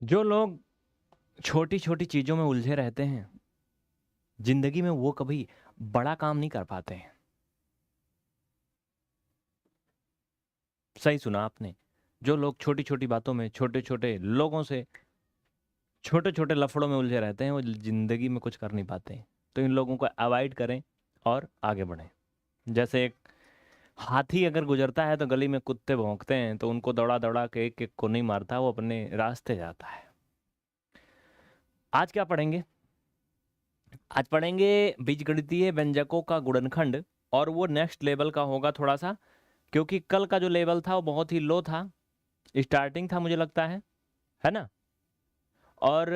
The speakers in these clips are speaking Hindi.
जो लोग छोटी छोटी चीजों में उलझे रहते हैं, जिंदगी में वो कभी बड़ा काम नहीं कर पाते हैं। सही सुना आपने। जो लोग छोटी छोटी बातों में, छोटे छोटे लोगों से, छोटे छोटे लफड़ों में उलझे रहते हैं, वो जिंदगी में कुछ कर नहीं पाते हैं। तो इन लोगों को अवॉइड करें और आगे बढ़ें। जैसे एक हाथी अगर गुजरता है तो गली में कुत्ते भौंकते हैं, तो उनको दौड़ा दौड़ा के एक एक को नहीं मारता, वो अपने रास्ते जाता है। आज क्या पढ़ेंगे? आज पढ़ेंगे बीजगणितीय व्यंजकों का गुणनखंड। और वो नेक्स्ट लेवल का होगा थोड़ा सा, क्योंकि कल का जो लेवल था वो बहुत ही लो था, स्टार्टिंग था मुझे लगता है ना। और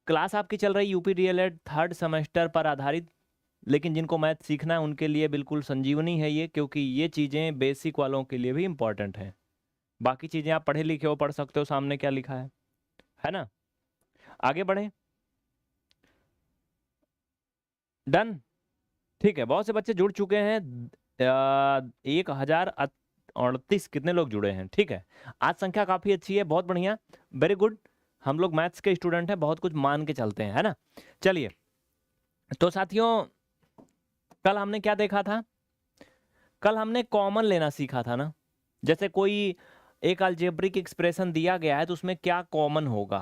क्लास आपकी चल रही यूपी डीएलएड थर्ड सेमेस्टर पर आधारित। लेकिन जिनको मैथ सीखना है उनके लिए बिल्कुल संजीवनी है ये, क्योंकि ये चीज़ें बेसिक वालों के लिए भी इंपॉर्टेंट हैं। बाकी चीज़ें आप पढ़े लिखे हो, पढ़ सकते हो, सामने क्या लिखा है ना। आगे बढ़ें। डन। ठीक है, बहुत से बच्चे जुड़ चुके हैं। 1038 कितने लोग जुड़े हैं? ठीक है, आज संख्या काफ़ी अच्छी है, बहुत बढ़िया, वेरी गुड। हम लोग मैथ्स के स्टूडेंट हैं, बहुत कुछ मान के चलते हैं, है ना। चलिए, तो साथियों, कल हमने क्या देखा था? कल हमने कॉमन लेना सीखा था ना। जैसे कोई एक अलजेब्रिक एक्सप्रेशन दिया गया है तो उसमें क्या कॉमन होगा।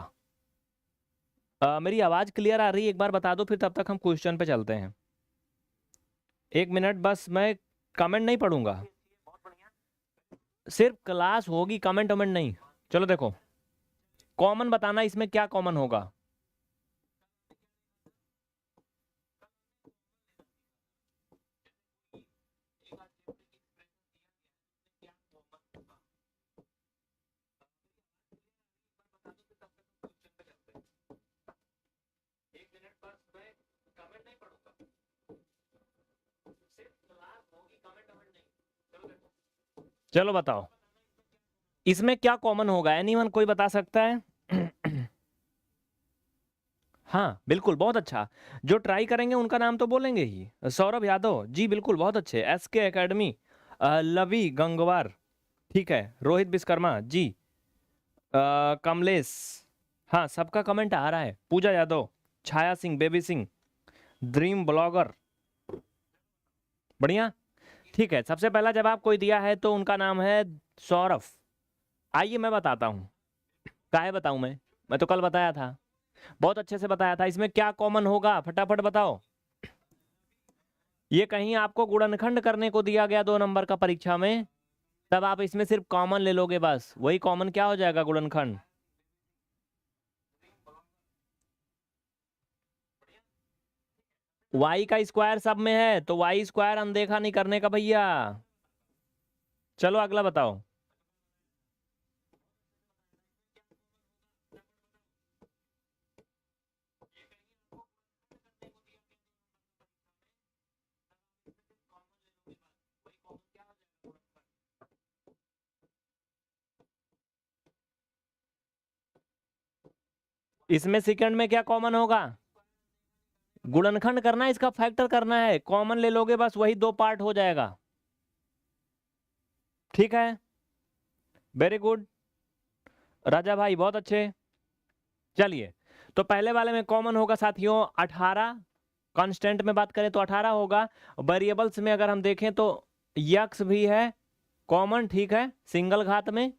मेरी आवाज़ क्लियर आ रही है? एक बार बता दो, फिर तब तक हम क्वेश्चन पे चलते हैं। 1 मिनट बस, मैं कमेंट नहीं पढ़ूंगा, सिर्फ क्लास होगी, कमेंट वमेंट नहीं। चलो देखो, कॉमन बताना, इसमें क्या कॉमन होगा। चलो बताओ, इसमें क्या कॉमन होगा? एनीवन, कोई बता सकता है? हाँ बिल्कुल, बहुत अच्छा। जो ट्राई करेंगे उनका नाम तो बोलेंगे ही। सौरभ यादव जी, बिल्कुल, बहुत अच्छे। SK एकेडमी, लवी गंगवार, ठीक है। रोहित विश्वकर्मा जी, कमलेश, हाँ सबका कमेंट आ रहा है। Pooja Yadav, Chhaya Singh, Baby Singh, dream blogger, बढ़िया। ठीक है, सबसे पहला जवाब कोई दिया है तो उनका नाम है सौरभ। आइए मैं बताता हूँ। काहे बताऊं मैं तो कल बताया था, बहुत अच्छे से बताया था। इसमें क्या कॉमन होगा, फटाफट बताओ। ये कहीं आपको गुणनखंड करने को दिया गया 2 नंबर का परीक्षा में, तब आप इसमें सिर्फ कॉमन ले लोगे, बस वही कॉमन क्या हो जाएगा, गुणनखंड। वाई का स्क्वायर सब में है, तो वाई स्क्वायर अनदेखा नहीं करने का भैया। चलो अगला बताओ। इसमें सेकंड में क्या कॉमन होगा? गुणनखंड करना है, इसका फैक्टर करना है, कॉमन ले लोगे बस वही 2 पार्ट हो जाएगा। ठीक है, वेरी गुड, राजा भाई बहुत अच्छे। चलिए, तो पहले वाले में कॉमन होगा साथियों 18। कांस्टेंट में बात करें तो 18 होगा। वेरिएबल्स में अगर हम देखें तो यक्स भी है कॉमन, ठीक है, सिंगल घात में।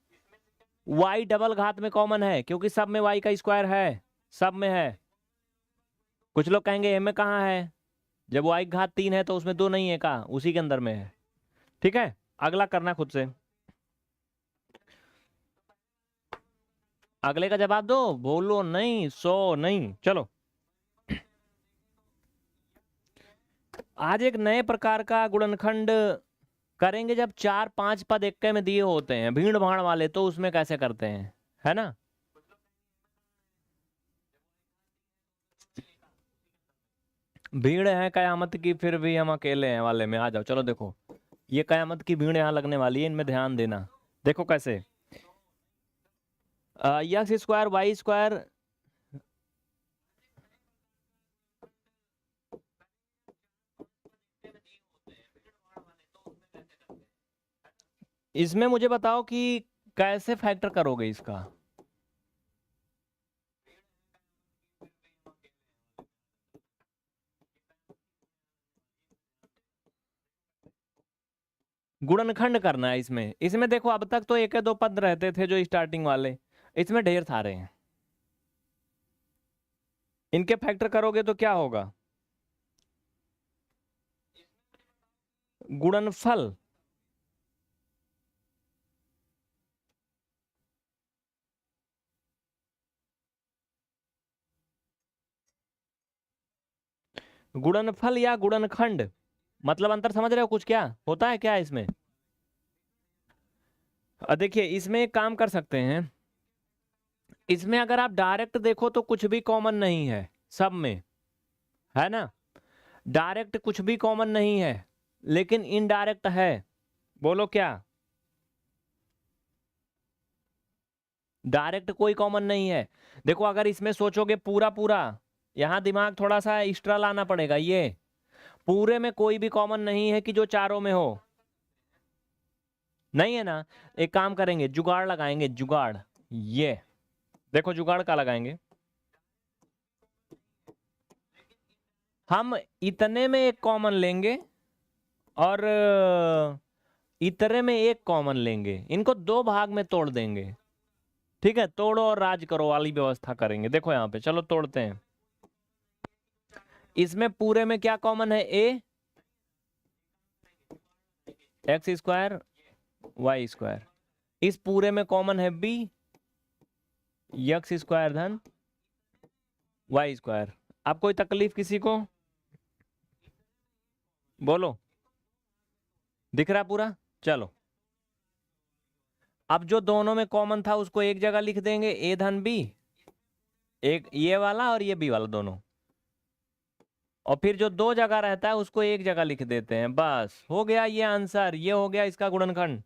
वाई डबल घात में कॉमन है, क्योंकि सब में वाई का स्क्वायर है, सब में है। कुछ लोग कहेंगे एम में कहाँ है? जब वाई घात 3 है तो उसमें 2 नहीं है, कहा उसी के अंदर में है। ठीक है, अगला करना खुद से। अगले का जवाब दो, बोलो नहीं, सो नहीं। चलो, आज एक नए प्रकार का गुणनखंड करेंगे। जब 4 5 पद एक में दिए होते हैं, भीड़ भाड़ वाले, तो उसमें कैसे करते हैं, है ना। भीड़ है कयामत की, फिर भी हम अकेले हैं वाले में आ जाओ। चलो देखो, ये कयामत की भीड़ यहाँ लगने वाली है, इनमें ध्यान देना। देखो कैसे, यक्स स्क्वायर वाई स्क्वायर, इसमें मुझे बताओ कि कैसे फैक्टर करोगे इसका। गुणनखंड करना है इसमें। इसमें देखो अब तक तो एक या दो पद रहते थे जो स्टार्टिंग वाले, इसमें ढेर सारे हैं। इनके फैक्टर करोगे तो क्या होगा? गुणनफल। गुणनफल या गुणनखंड, मतलब अंतर समझ रहे हो कुछ क्या होता है क्या इसमें? देखिए इसमें एक काम कर सकते हैं, इसमें अगर आप डायरेक्ट देखो तो कुछ भी कॉमन नहीं है सब में, है ना? डायरेक्ट कुछ भी कॉमन नहीं है, लेकिन इनडायरेक्ट है। बोलो क्या? डायरेक्ट कोई कॉमन नहीं है। देखो अगर इसमें सोचोगे पूरा पूरा, यहां दिमाग थोड़ा सा एक्स्ट्रा लाना पड़ेगा। ये पूरे में कोई भी कॉमन नहीं है कि जो चारों में हो, नहीं है ना? एक काम करेंगे, जुगाड़ लगाएंगे, जुगाड़। ये देखो जुगाड़ का लगाएंगे, हम इतने में एक कॉमन लेंगे और इतने में एक कॉमन लेंगे, इनको दो भाग में तोड़ देंगे। ठीक है, तोड़ो और राज करो वाली व्यवस्था करेंगे। देखो यहाँ पे चलो तोड़ते हैं। इसमें पूरे में क्या कॉमन है? ए एक्स स्क्वायर वाई स्क्वायर। इस पूरे में कॉमन है बी एक्स स्क्वायर धन वाई स्क्वायर। अब कोई तकलीफ किसी को? बोलो, दिख रहा पूरा? चलो अब जो दोनों में कॉमन था उसको एक जगह लिख देंगे, ए धन बी, एक ये वाला और ये बी वाला दोनों, और फिर जो दो जगह रहता है उसको एक जगह लिख देते हैं। बस हो गया ये आंसर, ये हो गया इसका गुणनखंड।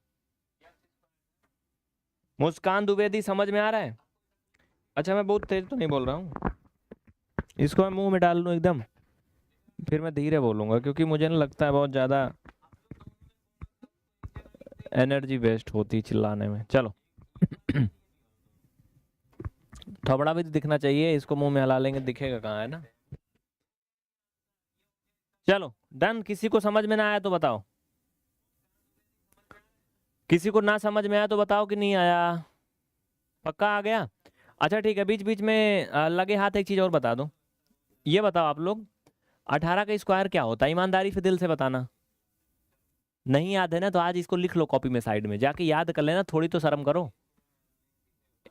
मुस्कान द्विवेदी समझ में आ रहा है? अच्छा मैं बहुत तेज तो नहीं बोल रहा हूँ, इसको मैं मुंह में डाल लूँ एकदम, फिर मैं धीरे बोलूंगा क्योंकि मुझे ना लगता है बहुत ज्यादा एनर्जी वेस्ट होती चिल्लाने में। चलो थोबड़ा भी तो दिखना चाहिए, इसको मुंह में हिला लेंगे दिखेगा कहाँ, है ना? चलो डन। किसी को समझ में ना आया तो बताओ, किसी को ना समझ में आया तो बताओ कि नहीं आया। पक्का आ गया? अच्छा ठीक है, बीच बीच में लगे हाथ एक चीज और बता दो। ये बताओ आप लोग, 18 का स्क्वायर क्या होता है? ईमानदारी से दिल से बताना। नहीं याद है ना तो आज इसको लिख लो कॉपी में, साइड में जाके याद कर लेना, थोड़ी तो शर्म करो।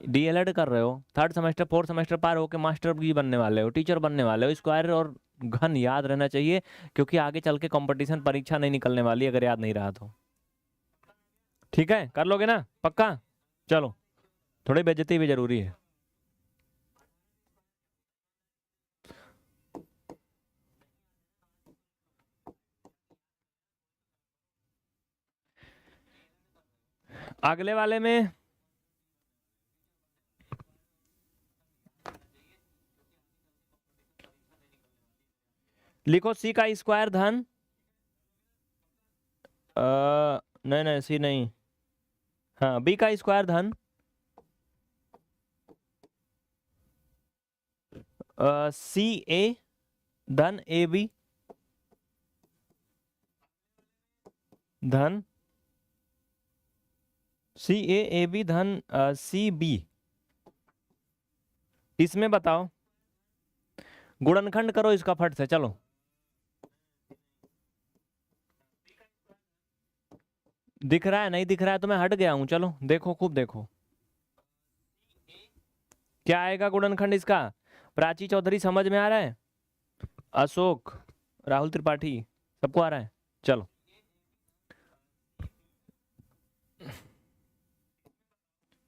डीएलएड कर रहे हो, थर्ड सेमेस्टर फोर्थ सेमेस्टर पार होके मास्टर भी बनने वाले हो, टीचर बनने वाले हो, स्क्वायर और घन याद रहना चाहिए, क्योंकि आगे चल के कंपटीशन परीक्षा नहीं निकलने वाली अगर याद नहीं रहा तो। ठीक है, कर लोगे ना पक्का? चलो, थोड़ी बेइज्जती भी जरूरी है। अगले वाले में लिखो सी का स्क्वायर धन नहीं नहीं सी नहीं, हाँ बी का स्क्वायर धन सी ए धन ए बी धन सी ए बी धन सी बी। इसमें बताओ, गुणनखंड करो इसका फट से। चलो दिख रहा है? नहीं दिख रहा है तो मैं हट गया हूं, चलो देखो खूब देखो क्या आएगा गुणनखंड इसका। प्राची चौधरी समझ में आ रहा है? अशोक, राहुल त्रिपाठी, सबको आ रहा है? चलो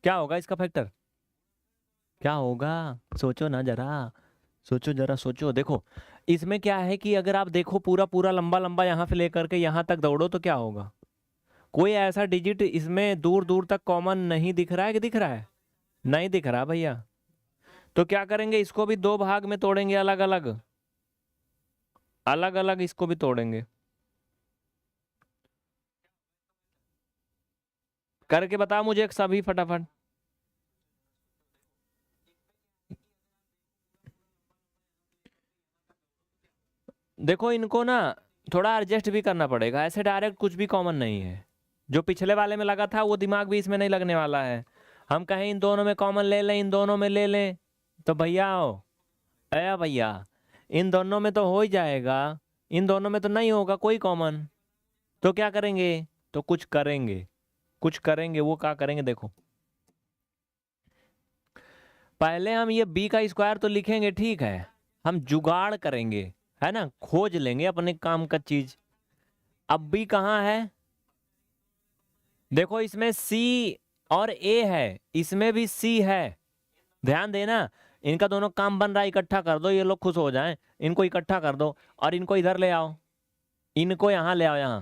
क्या होगा इसका फैक्टर? क्या होगा? सोचो ना जरा, सोचो जरा सोचो। देखो इसमें क्या है कि अगर आप देखो पूरा पूरा लंबा लंबा यहाँ से लेकर के यहाँ तक दौड़ो तो क्या होगा? कोई ऐसा डिजिट इसमें दूर दूर तक कॉमन नहीं दिख रहा है कि दिख रहा है? नहीं दिख रहा भैया। तो क्या करेंगे, इसको भी दो भाग में तोड़ेंगे, अलग अलग, अलग अलग इसको भी तोड़ेंगे। करके बताओ मुझे एक सभी फटाफट। देखो इनको ना थोड़ा एडजस्ट भी करना पड़ेगा, ऐसे डायरेक्ट कुछ भी कॉमन नहीं है। जो पिछले वाले में लगा था वो दिमाग भी इसमें नहीं लगने वाला है। हम कहें इन दोनों में कॉमन ले लें, इन दोनों में ले लें, तो भैया अया भैया इन दोनों में तो हो ही जाएगा, इन दोनों में तो नहीं होगा कोई कॉमन। तो क्या करेंगे? तो कुछ करेंगे, कुछ करेंगे। वो क्या करेंगे देखो, पहले हम ये b का स्क्वायर तो लिखेंगे, ठीक है, हम जुगाड़ करेंगे, है ना, खोज लेंगे अपने काम का चीज। अब b कहाँ है? देखो इसमें c और a है, इसमें भी c है। ध्यान देना, इनका दोनों काम बन रहा है, इकट्ठा कर दो, ये लोग खुश हो जाएं। इनको इकट्ठा कर दो और इनको इधर ले आओ, इनको यहां ले आओ, यहां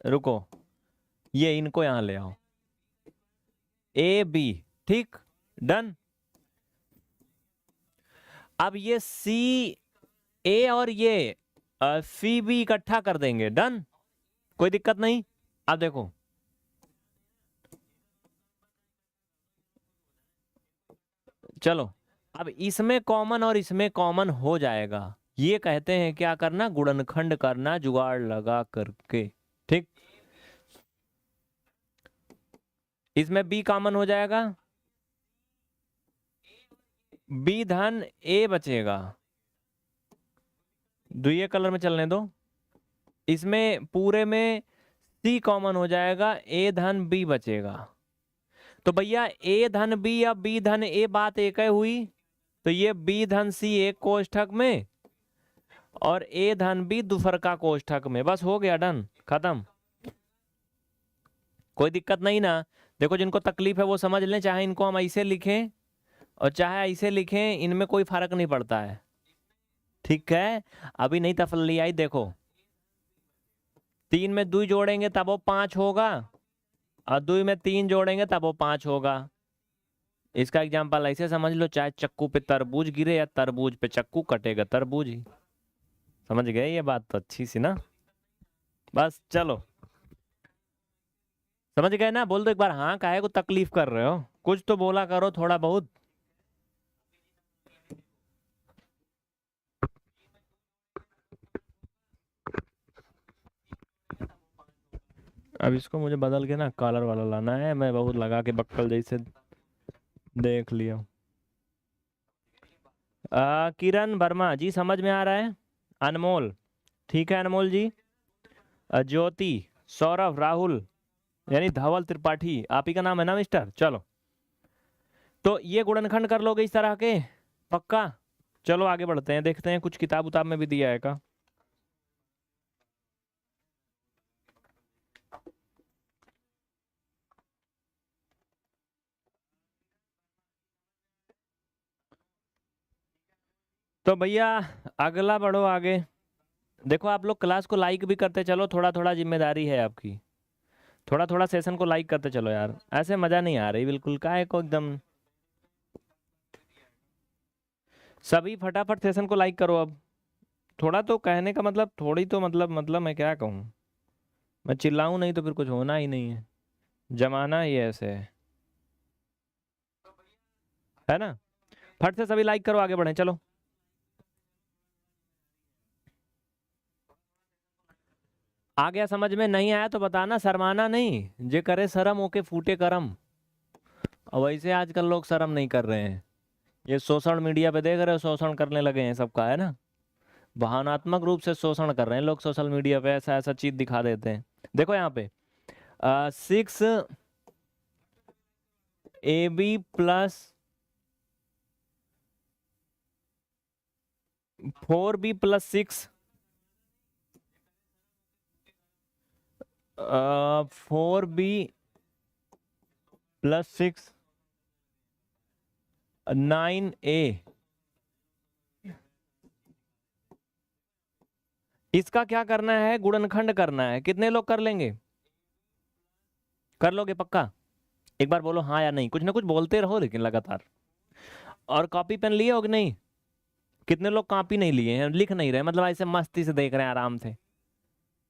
रुको, ये इनको यहां ले आओ, ए बी, ठीक, डन। अब ये सी ए और ये सी बी इकट्ठा कर देंगे, डन, कोई दिक्कत नहीं। अब देखो चलो, अब इसमें कॉमन और इसमें कॉमन हो जाएगा। ये कहते हैं क्या करना? गुणनखंड करना जुगाड़ लगा करके, ठीक। इसमें बी कॉमन हो जाएगा, बी धन ए बचेगा, दुइये कलर में चलने दो। इसमें पूरे में सी कॉमन हो जाएगा, ए धन बी बचेगा। तो भैया ए धन बी या बी धन ए बात एक ही हुई, तो ये बी धन सी एक कोष्ठक में और ए धन बी दूसर का कोष्ठक में, बस हो गया, डन, खत्म। कोई दिक्कत नहीं ना? देखो जिनको तकलीफ है वो समझ लें, चाहे इनको हम ऐसे लिखें और चाहे ऐसे लिखें, इनमें कोई फर्क नहीं पड़ता है, ठीक है। अभी नहीं तसल्ली आई, देखो 3 में 2 जोड़ेंगे तब वो 5 होगा, और 2 में 3 जोड़ेंगे तब वो 5 होगा। इसका एग्जाम्पल ऐसे समझ लो, चाहे चक्कू पे तरबूज गिरे या तरबूज पे चक्कू, कटेगा तरबूज ही। समझ गए ये बात तो अच्छी सी ना? बस चलो, समझ गए ना? बोल दो एक बार, हाँ काहे को तकलीफ कर रहे हो, कुछ तो बोला करो थोड़ा बहुत। अब इसको मुझे बदल के ना कॉलर वाला लाना है, मैं बहुत लगा के बक्कल जैसे देख लिया। किरण वर्मा जी, समझ में आ रहा है? अनमोल, ठीक है अनमोल जी। ज्योति, सौरभ, राहुल, यानी धवल त्रिपाठी, आप ही का नाम है ना मिस्टर? चलो, तो ये गुणनखंड कर लोगे इस तरह के, पक्का? चलो आगे बढ़ते हैं, देखते हैं कुछ किताब उताब में भी दिया है का। तो भैया अगला बढ़ो आगे। देखो आप लोग क्लास को लाइक भी करते चलो, थोड़ा थोड़ा जिम्मेदारी है आपकी, थोड़ा थोड़ा सेशन को लाइक करते चलो यार, ऐसे मजा नहीं आ रही बिल्कुल, काहे को एकदम। सभी फटाफट सेशन को लाइक करो अब। थोड़ा तो कहने का मतलब, थोड़ी तो मतलब मैं क्या कहूँ, मैं चिल्लाऊं नहीं तो फिर कुछ होना ही नहीं है, जमाना ही ऐसे है ना। फट से सभी लाइक करो, आगे बढ़े चलो। आ गया समझ में? नहीं आया तो बताना, शर्माना नहीं, जे करे शर्म ओके फूटे करम। और वैसे आजकल लोग शर्म नहीं कर रहे हैं, ये सोशल मीडिया पे देख रहे हो, शोषण करने लगे हैं सबका, है ना, भावनात्मक रूप से शोषण कर रहे हैं लोग सोशल मीडिया पे, ऐसा ऐसा चीज दिखा देते हैं। देखो यहाँ पे 6ab plus 4b plus 6, 4b plus 6 9a, इसका क्या करना है? गुणनखंड करना है। कितने लोग कर लेंगे? कर लोगे पक्का? एक बार बोलो हाँ या नहीं, कुछ ना कुछ बोलते रहो लेकिन लगातार। और कॉपी पेन लिए हो कि नहीं? कितने लोग कॉपी नहीं लिए हैं, लिख नहीं रहे, मतलब ऐसे मस्ती से देख रहे हैं आराम से,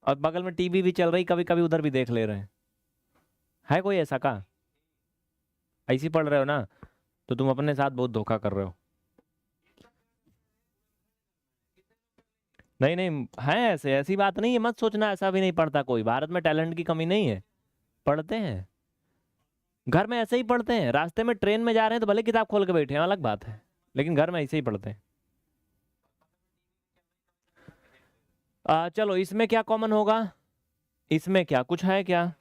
और बगल में टीवी भी चल रही, कभी कभी उधर भी देख ले रहे हैं? है कोई ऐसा का? ऐसी पढ़ रहे हो ना, तो तुम अपने साथ बहुत धोखा कर रहे हो। नहीं नहीं है ऐसे, ऐसी बात नहीं है, मत सोचना ऐसा भी नहीं पढ़ता कोई। भारत में टैलेंट की कमी नहीं है, पढ़ते हैं। घर में ऐसे ही पढ़ते हैं, रास्ते में ट्रेन में जा रहे हैं तो भले किताब खोल के बैठे हैं, अलग बात है, लेकिन घर में ऐसे ही पढ़ते हैं। चलो इसमें क्या कॉमन होगा, इसमें क्या कुछ है क्या?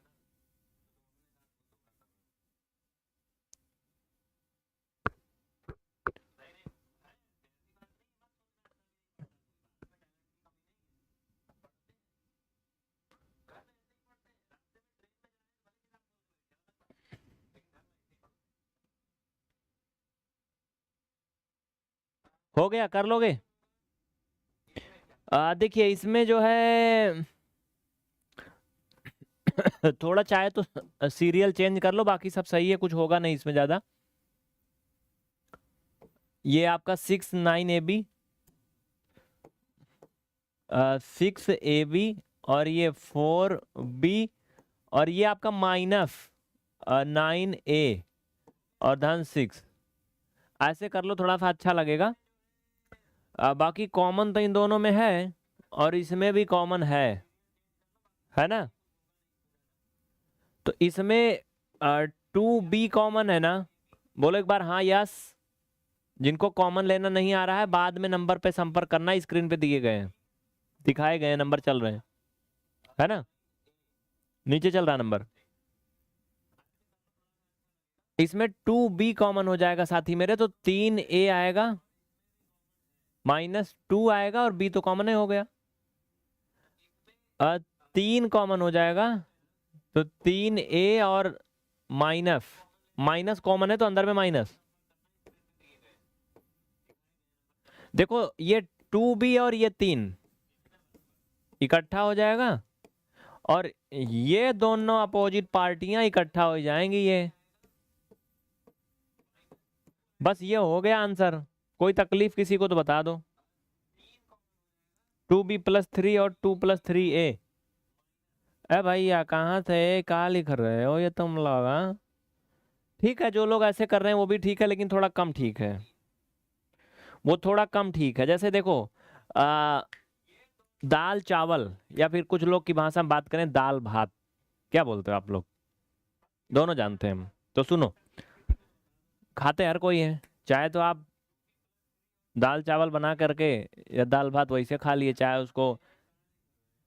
हो गया, कर लोगे? देखिए इसमें जो है थोड़ा चाहे तो सीरियल चेंज कर लो, बाकी सब सही है, कुछ होगा नहीं इसमें ज्यादा। ये आपका 6 9 AB, 6 AB, और ये 4B, और ये आपका -9A और धन 6। ऐसे कर लो, थोड़ा सा अच्छा लगेगा। बाकी कॉमन तो इन दोनों में है और इसमें भी कॉमन है ना? तो इसमें 2B कॉमन है ना? बोलो एक बार हाँ यस। जिनको कॉमन लेना नहीं आ रहा है बाद में नंबर पे संपर्क करना, स्क्रीन पे दिए गए हैं, दिखाए गए हैं, नंबर चल रहे हैं, है ना? नीचे चल रहा नंबर। इसमें 2B कॉमन हो जाएगा साथी मेरे, तो 3A आएगा, -2 आएगा, और B तो कॉमन ही हो गया। 3 कॉमन हो जाएगा, तो 3A और माइनस, माइनस कॉमन है तो अंदर में माइनस। देखो ये 2B और ये 3 इकट्ठा हो जाएगा, और ये दोनों अपोजिट पार्टियां इकट्ठा हो जाएंगी, ये बस ये हो गया आंसर। कोई तकलीफ किसी को तो बता दो। 2B+3 और 2+3A। ए भैया कहाँ थे, कहाँ लिख रहे हो ये तुम लोग? हाँ ठीक है, जो लोग ऐसे कर रहे हैं वो भी ठीक है, लेकिन थोड़ा कम ठीक है, वो थोड़ा कम ठीक है। जैसे देखो आ, दाल चावल, या फिर कुछ लोग की भाषा में बात करें दाल भात, क्या बोलते हो आप लोग? दोनों जानते हैं हम। तो सुनो, खाते हर कोई है, चाहे तो आप दाल चावल बना करके या दाल भात वैसे खा लिए, चाहे उसको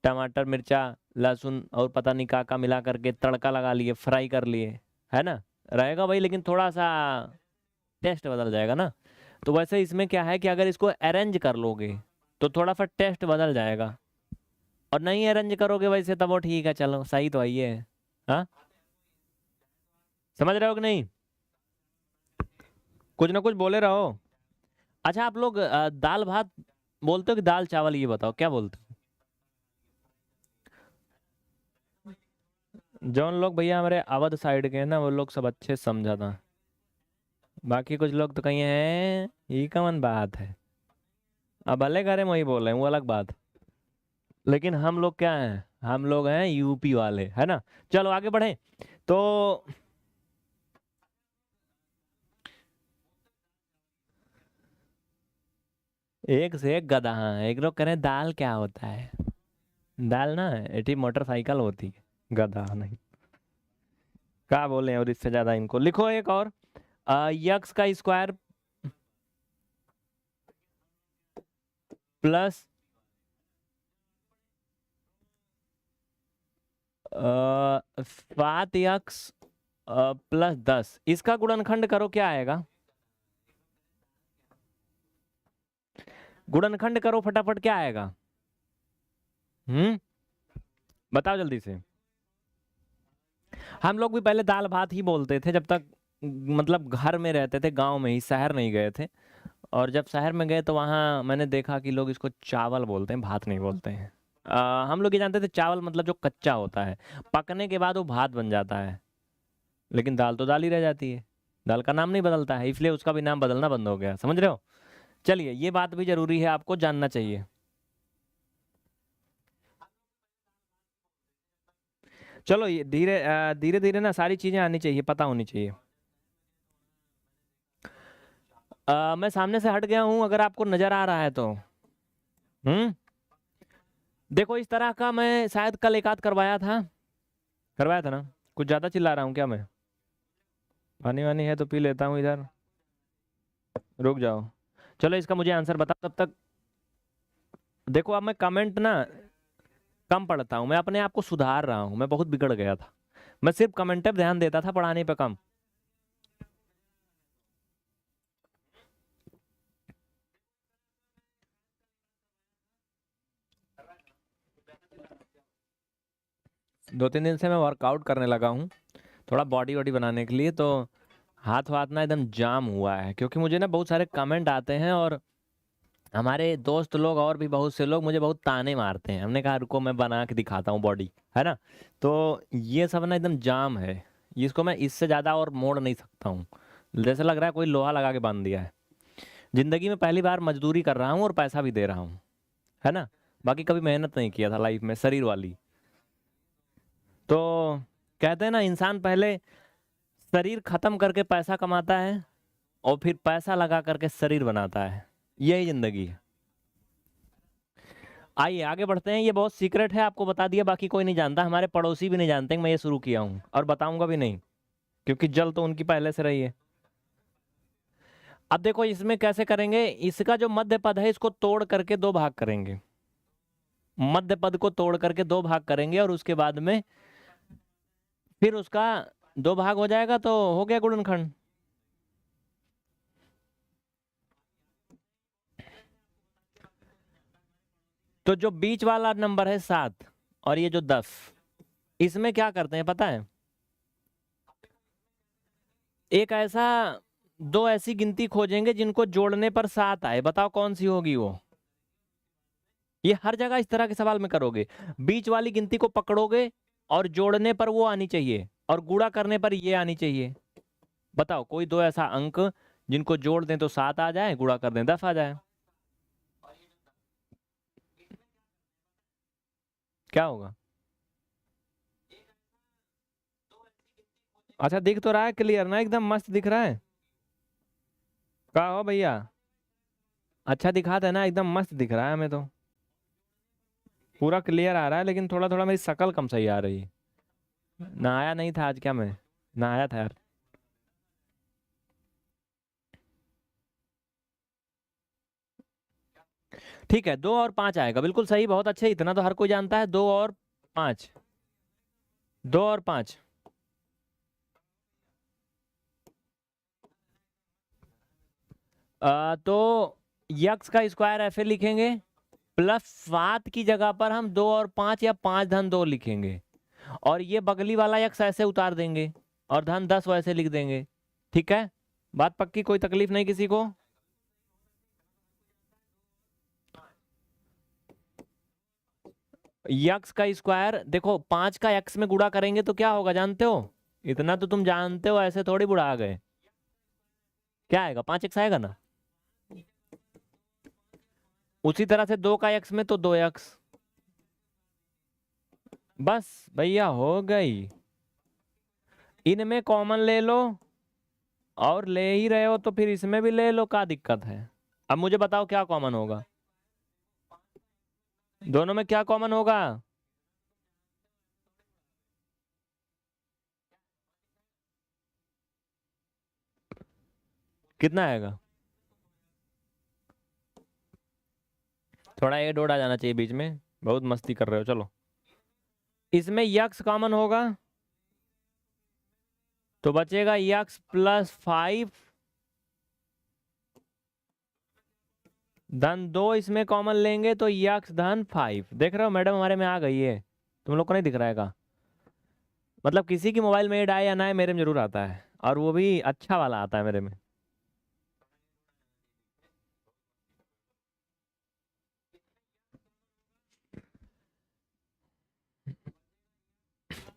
टमाटर मिर्चा लहसुन और पता नहीं का मिला करके तड़का लगा लिए, फ्राई कर लिए, है ना? रहेगा भाई, लेकिन थोड़ा सा टेस्ट बदल जाएगा ना। तो वैसे इसमें क्या है कि अगर इसको अरेंज कर लोगे तो थोड़ा सा टेस्ट बदल जाएगा, और नहीं अरेंज करोगे वैसे तब वो ठीक है, चलो सही तो आई है। हाँ समझ रहे हो कि नहीं? कुछ ना कुछ बोले रहो। अच्छा आप लोग दाल भात बोलते हो कि दाल चावल, ये बताओ क्या बोलते हो? जौन लोग भैया हमारे अवध साइड के हैं ना, वो लोग सब अच्छे से समझा था। बाकी कुछ लोग तो कहीं हैं, ये कौन बात है? अब भले करे वही बोल रहे हैं, वो अलग बात। लेकिन हम लोग क्या हैं, हम लोग हैं यूपी वाले, है ना? चलो आगे बढ़े। तो एक से एक गधा है, एक लोग कह रहे हैं दाल क्या होता है? दाल ना एटी मोटरसाइकिल होती है, गधा नहीं। क्या बोले, और इससे ज्यादा इनको लिखो एक और। यक्स का स्क्वायर प्लस 7x +10, इसका गुणनखंड करो, क्या आएगा? गुणनखंड करो फटाफट, क्या आएगा? बताओ जल्दी से। हम लोग भी पहले दाल भात ही बोलते थे जब तक मतलब घर में रहते थे, गांव में ही, शहर नहीं गए थे। और जब शहर में गए तो वहाँ मैंने देखा कि लोग इसको चावल बोलते हैं, भात नहीं बोलते हैं। हम लोग ये जानते थे चावल मतलब जो कच्चा होता है, पकने के बाद वो भात बन जाता है, लेकिन दाल तो दाल ही रह जाती है, दाल का नाम नहीं बदलता है, इसलिए उसका भी नाम बदलना बंद हो गया, समझ रहे हो? चलिए ये बात भी जरूरी है, आपको जानना चाहिए। चलो ये धीरे धीरे धीरे ना सारी चीजें आनी चाहिए, पता होनी चाहिए। मैं सामने से हट गया हूँ, अगर आपको नजर आ रहा है तो। हम्म देखो इस तरह का मैं शायद कल एक आध करवाया था ना। कुछ ज्यादा चिल्ला रहा हूँ क्या मैं? पानी वानी है तो पी लेता हूँ इधर। रुक जाओ। चलो इसका मुझे आंसर बताओ तब तक। देखो अब मैं कमेंट ना कम पढ़ता हूँ, मैं अपने आप को सुधार रहा हूँ, मैं बहुत बिगड़ गया था। मैं सिर्फ कमेंट पे ध्यान देता था, पढ़ाने पे कम। दो तीन दिन से मैं वर्कआउट करने लगा हूँ थोड़ा बॉडी वॉडी बनाने के लिए, तो हाथ वाथ ना एकदम जाम हुआ है, क्योंकि मुझे ना बहुत सारे कमेंट आते हैं और हमारे दोस्त लोग और भी बहुत से लोग मुझे बहुत ताने मारते हैं। हमने कहा रुको मैं बना के दिखाता हूँ बॉडी, है ना। तो ये सब ना एकदम जाम है, इसको मैं इससे ज़्यादा और मोड़ नहीं सकता हूँ। जैसे लग रहा है कोई लोहा लगा के बांध दिया है। जिंदगी में पहली बार मजदूरी कर रहा हूँ और पैसा भी दे रहा हूँ, है ना। बाकी कभी मेहनत नहीं किया था लाइफ में शरीर वाली। तो कहते हैं ना, इंसान पहले शरीर खत्म करके पैसा कमाता है और फिर पैसा लगा करके शरीर बनाता है। यही जिंदगी है। आइए आगे बढ़ते हैं। ये बहुत सीक्रेट है, आपको बता दिया, बाकी कोई नहीं जानता, हमारे पड़ोसी भी नहीं जानते कि मैं ये शुरू किया हूँ, और बताऊंगा भी नहीं, क्योंकि जल तो उनकी पहले से रही है। अब देखो इसमें कैसे करेंगे, इसका जो मध्य पद है इसको तोड़ करके दो भाग करेंगे। मध्य पद को तोड़ करके दो भाग करेंगे और उसके बाद में फिर उसका दो भाग हो जाएगा तो हो गया गुणनखंड। तो जो बीच वाला नंबर है 7 और ये जो 10, इसमें क्या करते हैं पता है? एक ऐसा दो ऐसी गिनती खोजेंगे जिनको जोड़ने पर 7 आए, बताओ कौन सी होगी वो। ये हर जगह इस तरह के सवाल में करोगे, बीच वाली गिनती को पकड़ोगे और जोड़ने पर वो आनी चाहिए और गुणा करने पर ये आनी चाहिए। बताओ कोई दो ऐसा अंक जिनको जोड़ दें तो 7 आ जाए, गुणा कर दें 10 आ जाए, क्या होगा? अच्छा दिख तो रहा है क्लियर ना, एकदम मस्त दिख रहा है। क्या हो भैया? अच्छा दिखाता है ना, एकदम मस्त दिख रहा है हमें तो, पूरा क्लियर आ रहा है, लेकिन थोड़ा थोड़ा मेरी शक्ल कम सही आ रही है। नहाया नहीं था आज क्या मैं? नहाया था यार। ठीक है, 2 और 5 आएगा, बिल्कुल सही, बहुत अच्छे, इतना तो हर कोई जानता है। 2 और 5, 2 और 5। तो यक्स का स्क्वायर ऐसे लिखेंगे, प्लस 7 की जगह पर हम 2 और 5 या 5 धन 2 लिखेंगे, और ये बगली वाला यक्स ऐसे उतार देंगे और धन 10 वैसे लिख देंगे। ठीक है, बात पक्की, कोई तकलीफ नहीं किसी को? यक्स का स्क्वायर देखो, 5 का यक्स में गुणा करेंगे तो क्या होगा जानते हो? इतना तो तुम जानते हो, ऐसे थोड़ी बुढ़ा आ गए। क्या आएगा? 5 एक्स आएगा ना। उसी तरह से 2 का एक्स में तो 2 एक्स। बस भैया हो गई। इनमें कॉमन ले लो, और ले ही रहे हो तो फिर इसमें भी ले लो, क्या दिक्कत है? अब मुझे बताओ क्या कॉमन होगा, दोनों में क्या कॉमन होगा? कितना आएगा? थोड़ा एड ओड आ जाना चाहिए बीच में, बहुत मस्ती कर रहे हो। चलो, इसमें यक्स कॉमन होगा तो बचेगा x+5 धन 2, इसमें कॉमन लेंगे तो यक्स धन 5। देख रहे हो मैडम, हमारे में आ गई है, तुम लोग को नहीं दिख रहा है? मतलब किसी की मोबाइल में ऐड आए या ना आए, मेरे में जरूर आता है, और वो भी अच्छा वाला आता है मेरे में।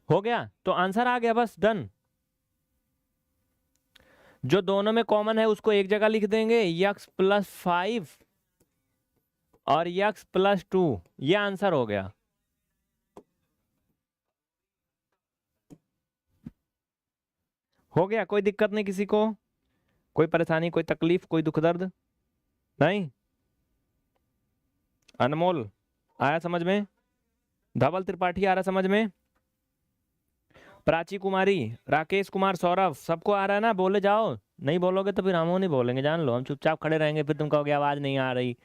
हो गया तो आंसर आ गया, बस डन। जो दोनों में कॉमन है उसको एक जगह लिख देंगे, x+5 और x+2, ये आंसर हो गया। हो गया, कोई दिक्कत नहीं किसी को, कोई परेशानी, कोई तकलीफ, कोई दुख दर्द नहीं? अनमोल, आया समझ में? धवल त्रिपाठी आ रहा समझ में? प्राची कुमारी, राकेश कुमार, सौरभ, सबको आ रहा है ना? बोले जाओ। नहीं बोलोगे तो फिर हम नहीं बोलेंगे, जान लो। हम चुपचाप खड़े रहेंगे, फिर तुम कहोगे आवाज नहीं आ रही।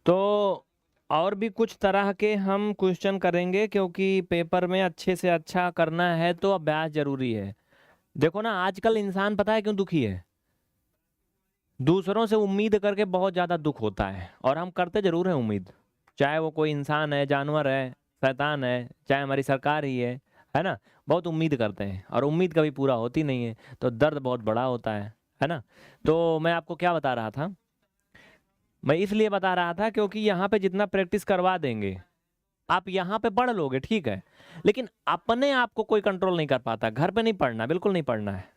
तो और भी कुछ तरह के हम क्वेश्चन करेंगे, क्योंकि पेपर में अच्छे से अच्छा करना है तो अभ्यास जरूरी है। देखो ना, आजकल इंसान पता है क्यों दुखी है? दूसरों से उम्मीद करके बहुत ज्यादा दुख होता है, और हम करते जरूर हैं उम्मीद, चाहे वो कोई इंसान है, जानवर है, शैतान है, चाहे हमारी सरकार ही है ना? बहुत उम्मीद करते हैं और उम्मीद कभी पूरा होती नहीं है, तो दर्द बहुत बड़ा होता है ना? तो मैं आपको क्या बता रहा था, मैं इसलिए बता रहा था क्योंकि यहाँ पे जितना प्रैक्टिस करवा देंगे, आप यहाँ पे पढ़ लोगे ठीक है, लेकिन अपने आप को कोई कंट्रोल नहीं कर पाता। घर पे नहीं पढ़ना, बिल्कुल नहीं पढ़ना है।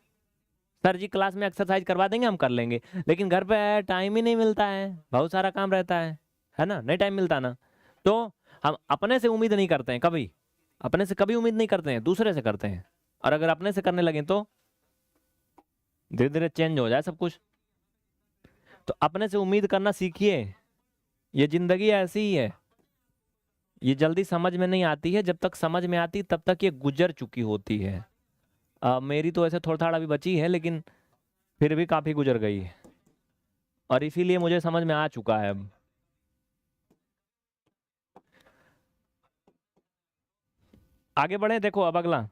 सर जी क्लास में एक्सरसाइज करवा देंगे, हम कर लेंगे, लेकिन घर पे टाइम ही नहीं मिलता है, बहुत सारा काम रहता है ना? नहीं टाइम मिलता ना, तो हम अपने से उम्मीद नहीं करते हैं कभी, अपने से कभी उम्मीद नहीं करते हैं, दूसरे से करते हैं। और अगर अपने से करने लगे तो धीरे धीरे चेंज हो जाए सब कुछ। तो अपने से उम्मीद करना सीखिए। ये जिंदगी ऐसी ही है, ये जल्दी समझ में नहीं आती है, जब तक समझ में आती तब तक ये गुजर चुकी होती है। मेरी तो ऐसे थोड़ा थोड़ा भी बची है, लेकिन फिर भी काफी गुजर गई है, और इसीलिए मुझे समझ में आ चुका है अब। आगे बढ़े, देखो अब अगला।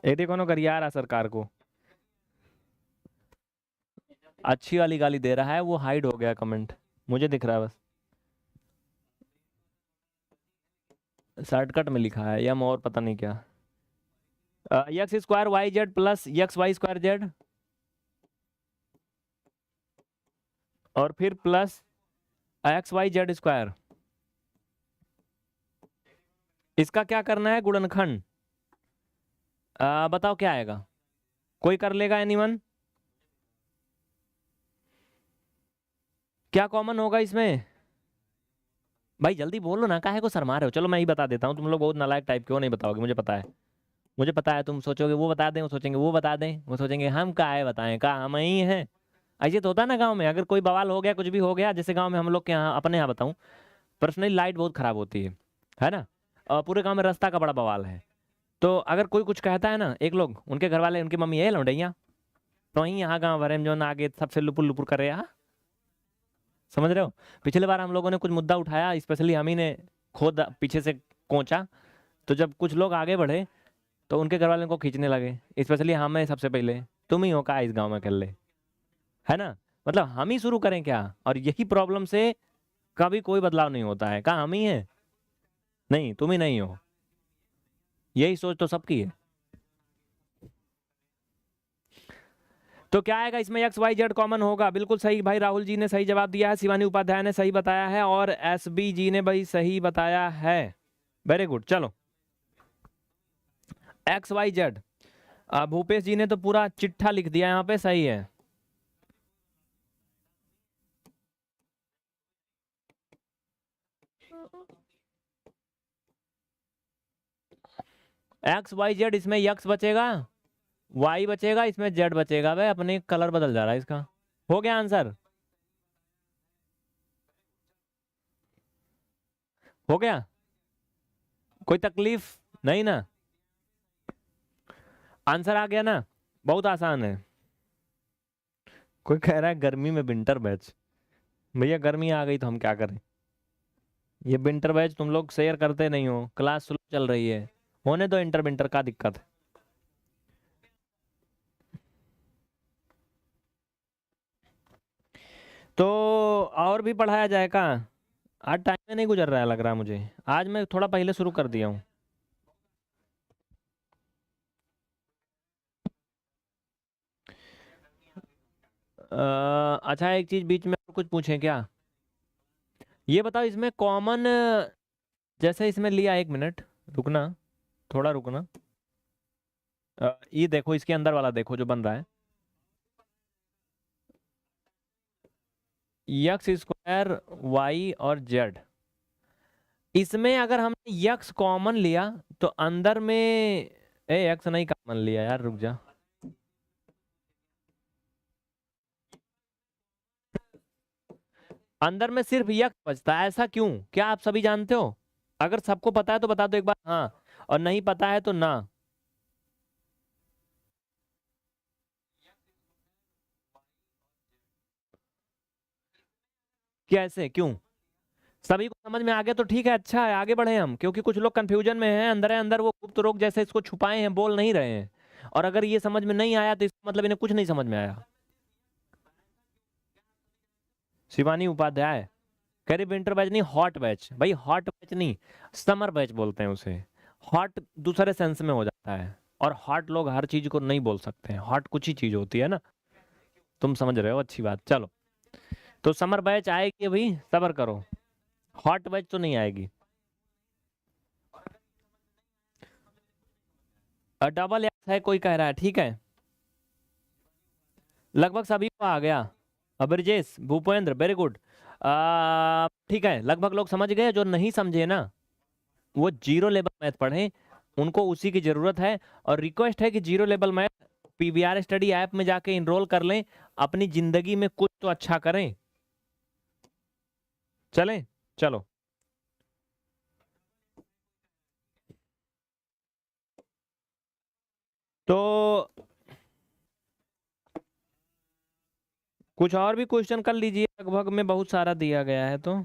ये देखो ना, गरियारा सरकार को अच्छी वाली गाली दे रहा है, वो हाइड हो गया कमेंट, मुझे दिख रहा है बस, शॉर्टकट में लिखा है या और पता नहीं क्या। X square Y Z plus X Y square Z, और फिर plus X Y Z square, इसका क्या करना है? गुणनखंड। बताओ क्या आएगा? कोई कर लेगा? एनीवन? क्या कॉमन होगा इसमें? भाई जल्दी बोलो ना, काहे को शर्मा रहे हो? चलो मैं ही बता देता हूँ, तुम लोग बहुत नालायक टाइप के हो, नहीं बताओगे, मुझे पता है। मुझे पता है, तुम सोचोगे वो बता दें, वो सोचेंगे वो बता दें, वो सोचेंगे हम काहे बताएं, का हम ही हैं। ऐसे तो होता है ना गांव में, अगर कोई बवाल हो गया, कुछ भी हो गया, जैसे गांव में हम लोग के यहाँ, अपने यहाँ बताऊं, पर्सनली लाइट बहुत खराब होती है ना? और पूरे गांव में रास्ता का बड़ा बवाल है। तो अगर कोई कुछ कहता है ना, एक लोग, उनके घर वाले, उनकी मम्मी, ये लौंडैया तो वहीं यहाँ गाँव भरे में जो ना आगे सबसे लुपुर लुपुर कर रहे हैं, समझ रहे हो? पिछले बार हम लोगों ने कुछ मुद्दा उठाया, स्पेशली हम ही ने खुद पीछे से कोंचा, तो जब कुछ लोग आगे बढ़े तो उनके घर वालों को खींचने लगे, स्पेशली हमें सबसे पहले, तुम ही हो का इस गांव में कर ले, है ना? मतलब हम ही शुरू करें क्या? और यही प्रॉब्लम से कभी कोई बदलाव नहीं होता है, कहा हम ही है? नहीं, तुम ही नहीं हो, यही सोच तो सबकी है। तो क्या आएगा इसमें? एक्स वाई जेड कॉमन होगा, बिल्कुल सही भाई, राहुल जी ने सही जवाब दिया है, शिवानी उपाध्याय ने सही बताया है, और एस बी जी ने भाई सही बताया है। वेरी गुड, चलो एक्स वाई जेड। भूपेश जी ने तो पूरा चिट्ठा लिख दिया यहाँ पे, सही है। एक्स वाई जेड, इसमें यक्स बचेगा, वाई बचेगा, इसमें जेड बचेगा। भाई अपने कलर बदल जा रहा है इसका। हो गया आंसर? हो गया? कोई तकलीफ नहीं ना? आंसर आ गया ना? बहुत आसान है। कोई कह रहा है गर्मी में विंटर बैच। भैया गर्मी आ गई तो हम क्या करें? ये विंटर बैच तुम लोग शेयर करते नहीं हो, क्लास स्लो चल रही है, होने दो इंटर विंटर का दिक्कत है। तो और भी पढ़ाया जाएगा? आज टाइम में नहीं गुजर रहा है लग रहा है मुझे, आज मैं थोड़ा पहले शुरू कर दिया हूँ। अच्छा एक चीज बीच में और कुछ पूछें क्या? ये बताओ इसमें कॉमन, जैसे इसमें लिया, एक मिनट रुकना, थोड़ा रुकना। ये देखो, इसके अंदर वाला देखो जो बन रहा है, यक्स स्क्वायर वाई और जेड, इसमें अगर हमने यक्स कॉमन लिया तो अंदर में, ए यक्स नहीं कॉमन लिया यार, रुक जा, अंदर में सिर्फ यक बचता है, ऐसा क्यों? क्या आप सभी जानते हो? अगर सबको पता है तो बता दो एक बार हाँ, और नहीं पता है तो ना। कैसे, क्यों? सभी को समझ में आ गया तो ठीक है, अच्छा है, आगे बढ़े हम, क्योंकि कुछ लोग कंफ्यूजन में हैं, अंदर है अंदर वो गुप्त रोग जैसे इसको छुपाए हैं, बोल नहीं रहे हैं। और अगर ये समझ में नहीं आया तो इसका मतलब इन्हें कुछ नहीं समझ में आया। शिवानी उपाध्याय कह रही विंटर बैच नहीं, हॉट बैच। भाई हॉट बैच नहीं, समर बैच बोलते हैं उसे। हॉट दूसरे सेंस में हो जाता है, और हॉट लोग हर चीज को नहीं बोल सकते हैं, हॉट कुछ ही चीज होती है ना। तुम समझ रहे हो, अच्छी बात। चलो, तो समर बैच आएगी, अभी सब्र करो। हॉट बैच तो नहीं आएगी। डबल एक्स है कोई कह रहा है, ठीक है। लगभग सभी को आ गया। Brajesh Bhupendra very good. ठीक है, लगभग लोग समझ गए। जो नहीं समझे ना, वो जीरो लेवल मैथ पढ़ें, उनको उसी की जरूरत है। और रिक्वेस्ट है कि zero level math PVR study app में जाके इनरोल कर लें, अपनी जिंदगी में कुछ तो अच्छा करें। चलें, चलो। तो कुछ और भी क्वेश्चन कर लीजिए, लगभग में बहुत सारा दिया गया है तो।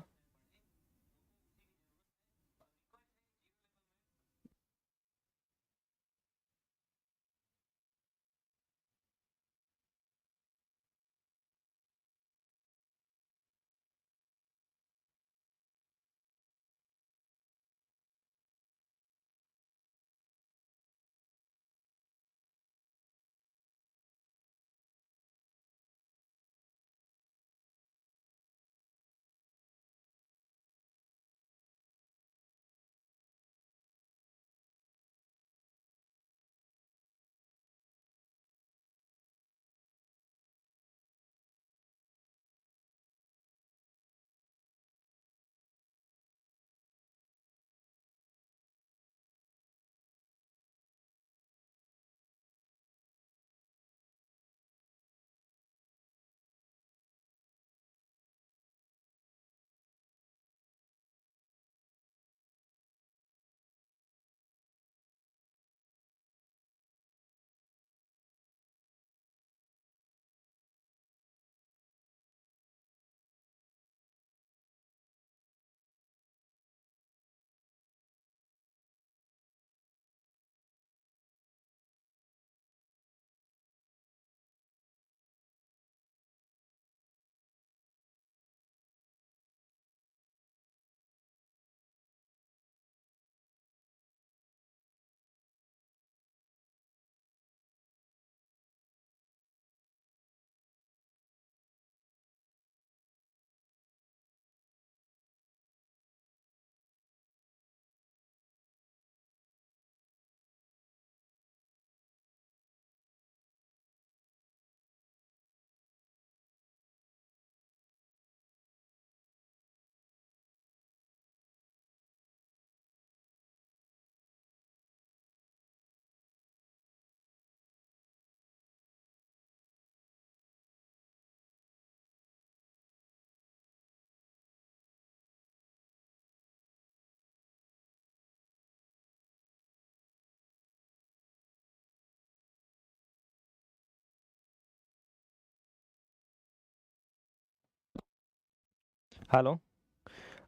हेलो,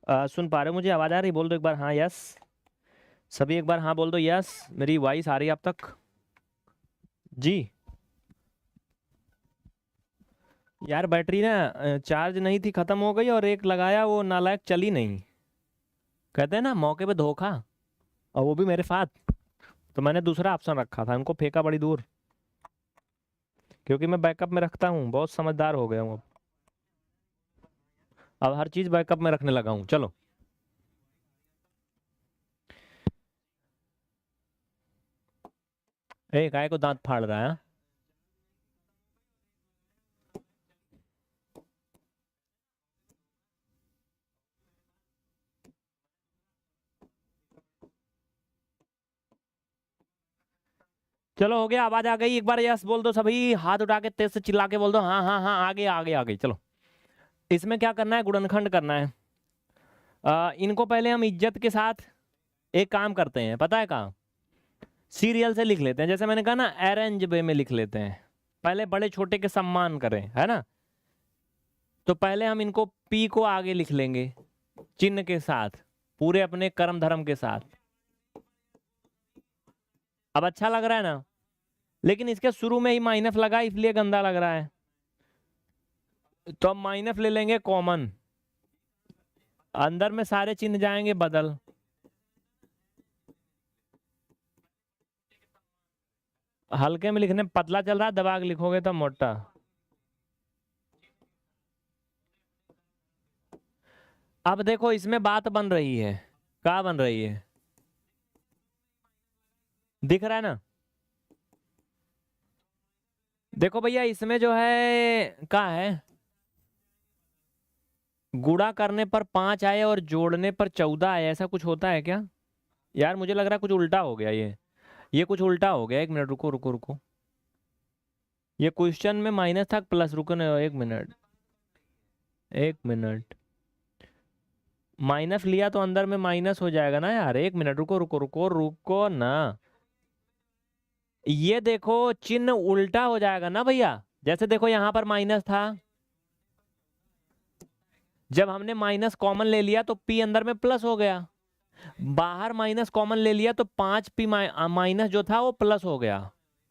सुन पा रहे हो मुझे? आवाज आ रही? बोल दो एक बार हाँ यस। सभी एक बार हाँ बोल दो, यस। मेरी वॉइस आ रही है आप तक? जी। यार बैटरी ना चार्ज नहीं थी, खत्म हो गई, और एक लगाया वो नालायक चली नहीं। कहते हैं ना मौके पे धोखा, और वो भी मेरे साथ। तो मैंने दूसरा ऑप्शन रखा था, उनको फेंका बड़ी दूर, क्योंकि मैं बैकअप में रखता हूँ, बहुत समझदार हो गया हूँ अब हर चीज बैकअप में रखने लगा हूँ। चलो, एक आए को दांत फाड़ रहा है हाँ? चलो हो गया, आवाज आ गई? एक बार यस बोल दो सभी, हाथ उठा के तेज से चिल्ला के बोल दो हाँ हाँ हाँ, आगे आगे आगे चलो। इसमें क्या करना है, गुणनखंड करना है। इनको पहले हम इज्जत के साथ एक काम करते हैं, पता है कहाँ, सीरियल से लिख लेते हैं। जैसे मैंने कहा ना, अरेंज वे में लिख लेते हैं, पहले बड़े छोटे के सम्मान करें, है ना। तो पहले हम इनको पी को आगे लिख लेंगे चिन्ह के साथ, पूरे अपने कर्म धर्म के साथ। अब अच्छा लग रहा है ना, लेकिन इसके शुरू में ही माइनस लगा इसलिए गंदा लग रहा है। तो हम माइनस ले लेंगे कॉमन, अंदर में सारे चिन्ह जाएंगे बदल। हल्के में लिखने पतला चल रहा है, दबा के लिखोगे तो मोटा। अब देखो इसमें बात बन रही है, क्या बन रही है, दिख रहा है ना। देखो भैया इसमें जो है क्या है, गुणा करने पर 5 आए और जोड़ने पर 14 आए, ऐसा कुछ होता है क्या यार? मुझे लग रहा है कुछ उल्टा हो गया, ये कुछ उल्टा हो गया। एक मिनट रुको रुको रुको, ये क्वेश्चन में माइनस था प्लस, रुको ना, एक मिनट एक मिनट, माइनस लिया तो अंदर में माइनस हो जाएगा ना यार। एक मिनट रुको रुको रुको रुको ना, ये देखो चिन्ह उल्टा हो जाएगा ना भैया। जैसे देखो यहां पर माइनस था, जब हमने माइनस कॉमन ले लिया तो पी अंदर में प्लस हो गया, बाहर माइनस कॉमन ले लिया तो 5p माइनस जो था वो प्लस हो गया,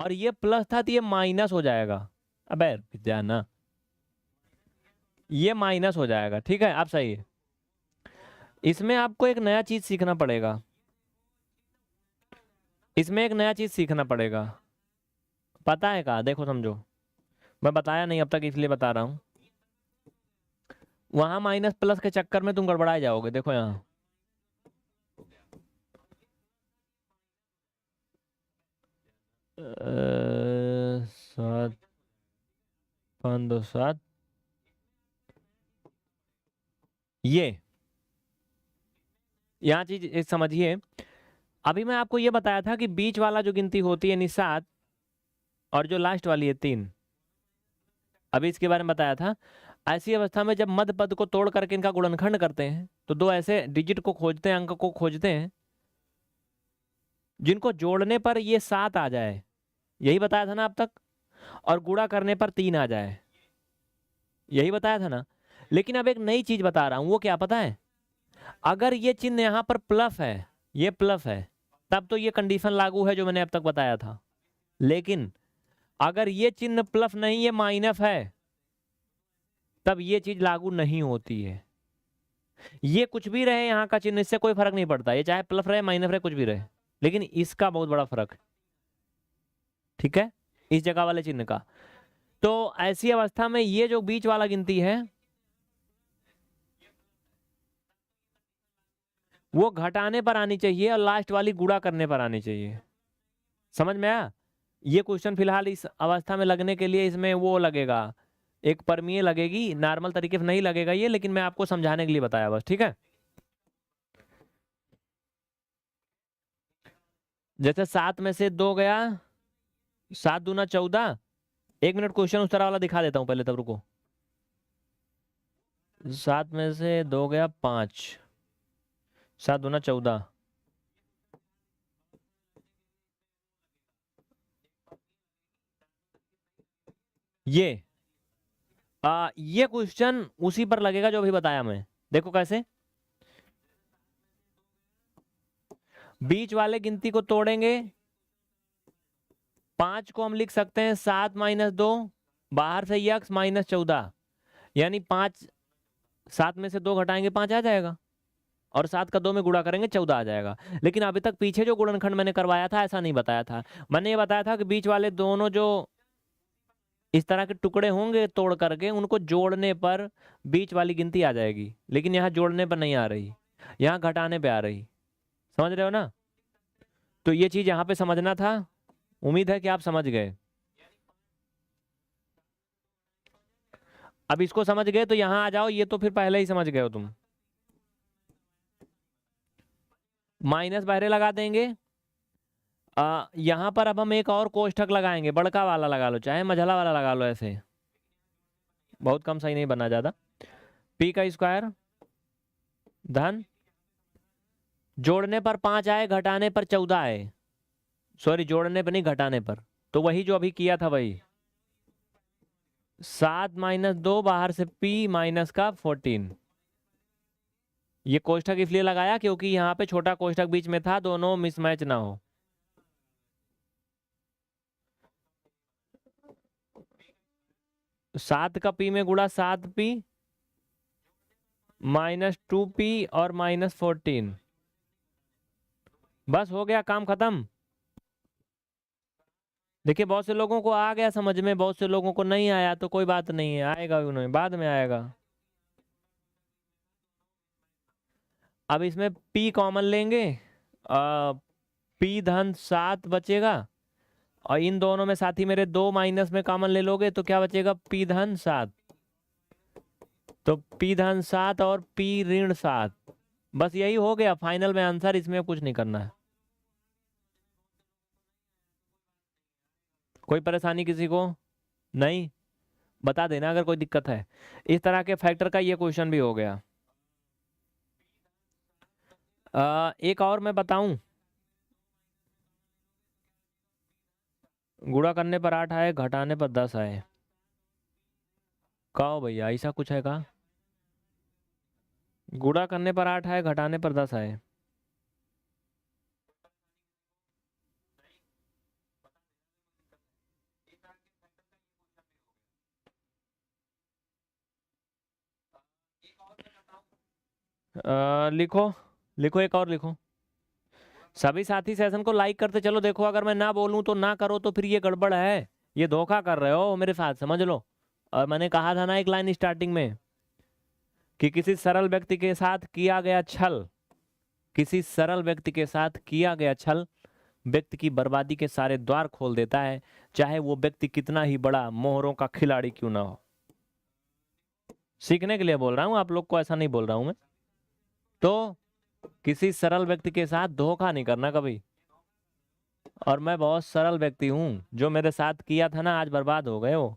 और ये प्लस था तो ये माइनस हो जाएगा। अबे जाना, ये माइनस हो जाएगा, ठीक है। आप सही है, इसमें आपको एक नया चीज सीखना पड़ेगा, इसमें एक नया चीज सीखना पड़ेगा। पता है क्या, देखो समझो, मैं बताया नहीं अब तक इसलिए बता रहा हूं। वहां माइनस प्लस के चक्कर में तुम गड़बड़ाए जाओगे। देखो यहाँ 7 5 2 7, ये यहाँ चीज एक समझिए। अभी मैं आपको ये बताया था कि बीच वाला जो गिनती होती है 7, और जो लास्ट वाली है 3, अभी इसके बारे में बताया था। ऐसी अवस्था में जब मध्य पद को तोड़ करके इनका गुणनखंड करते हैं तो दो ऐसे डिजिट को खोजते हैं, अंक को खोजते हैं, जिनको जोड़ने पर ये 7 आ जाए, यही बताया था ना अब तक, और गुणा करने पर 3 आ जाए, यही बताया था ना। लेकिन अब एक नई चीज बता रहा हूं, वो क्या पता है, अगर ये चिन्ह यहां पर प्लस है, ये प्लस है, तब तो ये कंडीशन लागू है जो मैंने अब तक बताया था। लेकिन अगर ये चिन्ह प्लस नहीं, ये माइनस है, तब ये चीज लागू नहीं होती है। ये कुछ भी रहे यहाँ का चिन्ह, इससे कोई फर्क नहीं पड़ता, ये चाहे प्लस रहे माइनस रहे कुछ भी रहे, लेकिन इसका बहुत बड़ा फर्क है, ठीक है, इस जगह वाले चिन्ह का। तो ऐसी अवस्था में ये जो बीच वाला गिनती है वो घटाने पर आनी चाहिए और लास्ट वाली गुणा करने पर आनी चाहिए। समझ में आया? ये क्वेश्चन फिलहाल इस अवस्था में लगने के लिए इसमें वो लगेगा, एक परमीय लगेगी, नॉर्मल तरीके से नहीं लगेगा ये, लेकिन मैं आपको समझाने के लिए बताया बस, ठीक है। जैसे 7 में से 2 गया, 7 दूना 14। एक मिनट क्वेश्चन उस तरह वाला दिखा देता हूं पहले, तब रुको। 7 में से 2 गया 5, 7 दूना 14। ये क्वेश्चन उसी पर लगेगा जो अभी बताया मैं। देखो कैसे, बीच वाले गिनती को तोड़ेंगे, 5 को हम लिख सकते हैं 7 माइनस 2, बाहर से यक्स माइनस 14, यानी 5, 7 में से 2 घटाएंगे 5 आ जाएगा, और 7 का 2 में गुणा करेंगे 14 आ जाएगा। लेकिन अभी तक पीछे जो गुणनखंड मैंने करवाया था ऐसा नहीं बताया था। मैंने ये बताया था कि बीच वाले दोनों जो इस तरह के टुकड़े होंगे तोड़ करके, उनको जोड़ने पर बीच वाली गिनती आ जाएगी, लेकिन यहाँ जोड़ने पर नहीं आ रही, यहाँ घटाने पे आ रही। समझ रहे हो ना? तो ये चीज यहाँ पे समझना था, उम्मीद है कि आप समझ गए। अब इसको समझ गए तो यहाँ आ जाओ, ये तो फिर पहले ही समझ गए हो तुम। माइनस बाहरे लगा देंगे, यहाँ पर अब हम एक और कोष्ठक लगाएंगे, बड़का वाला लगा लो चाहे मझला वाला लगा लो, ऐसे बहुत कम, सही नहीं बना ज्यादा। पी का स्क्वायर धन, जोड़ने पर 5 आए, घटाने पर 14 आए। सॉरी, जोड़ने पर नहीं, घटाने पर। तो वही जो अभी किया था वही। 7 - 2, बाहर से पी माइनस का 14। ये कोष्ठक इसलिए लगाया क्योंकि यहाँ पे छोटा कोष्ठक बीच में था, दोनों मिसमैच ना हो। सात का पी में गुणा 7p -2p और -14। बस हो गया, काम खत्म। देखिए बहुत से लोगों को आ गया समझ में, बहुत से लोगों को नहीं आया, तो कोई बात नहीं है, आएगा उन्हें बाद में आएगा। अब इसमें p कॉमन लेंगे, p धन 7 बचेगा, और इन दोनों में साथी मेरे 2 माइनस में कॉमन ले लोगे तो क्या बचेगा, p धन 7। तो p धन 7 और p ऋण 7। बस यही हो गया फाइनल में आंसर, इसमें कुछ नहीं करना है। कोई परेशानी किसी को नहीं, बता देना अगर कोई दिक्कत है। इस तरह के फैक्टर का ये क्वेश्चन भी हो गया। एक और मैं बताऊं, गुणा करने पर 8 आए, घटाने पर 10 आए। कहो भैया ऐसा कुछ है का? गुणा करने पर 8 आए, घटाने पर 10 आए। लिखो लिखो, एक और लिखो। सभी साथी सेशन को लाइक करते चलो। देखो अगर मैं ना बोलूं तो ना करो, तो फिर ये गड़बड़ है, ये धोखा कर रहे हो मेरे साथ, समझ लो। और मैंने कहा था ना एक लाइन स्टार्टिंग में कि किसी सरल व्यक्ति के साथ किया गया छल, किसी सरल व्यक्ति के साथ किया गया छल व्यक्ति की बर्बादी के सारे द्वार खोल देता है, चाहे वो व्यक्ति कितना ही बड़ा मोहरों का खिलाड़ी क्यों ना हो। सीखने के लिए बोल रहा हूं, आप लोग को ऐसा नहीं बोल रहा हूं मैं। तो किसी सरल व्यक्ति के साथ धोखा नहीं करना कभी। और मैं बहुत सरल व्यक्ति हूं, जो मेरे साथ किया था ना आज बर्बाद हो गए, वो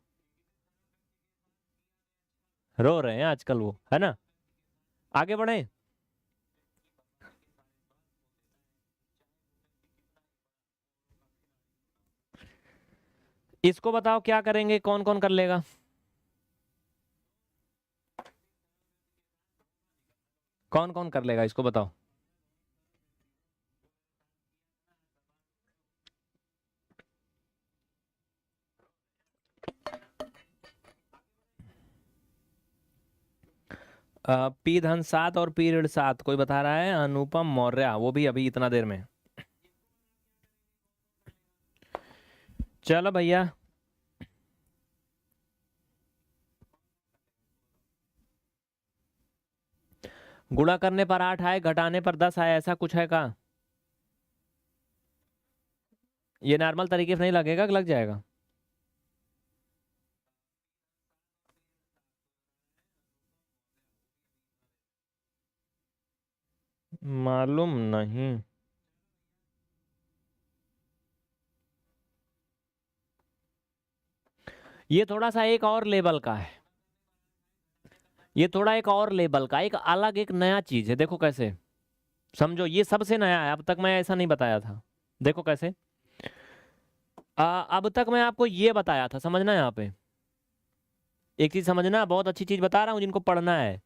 रो रहे हैं आजकल, वो है ना। आगे बढ़े। इसको बताओ क्या करेंगे, कौन कौन कर लेगा? कौन कौन कर लेगा इसको बताओ। पी धन 7 और पी ऋण 7 कोई बता रहा है? अनुपम मौर्य, वो भी अभी इतना देर में। चलो भैया, गुणा करने पर 8 आए, घटाने पर 10 आए, ऐसा कुछ है का? ये नॉर्मल तरीके से नहीं लगेगा कि लग जाएगा? मालूम नहीं। ये थोड़ा सा एक और लेवल का है, ये थोड़ा एक और लेवल का, एक अलग एक नया चीज है। देखो कैसे, समझो ये सबसे नया है, अब तक मैं ऐसा नहीं बताया था। देखो कैसे, अब तक मैं आपको ये बताया था, समझना यहाँ पे एक चीज समझना, बहुत अच्छी चीज बता रहा हूँ जिनको पढ़ना है।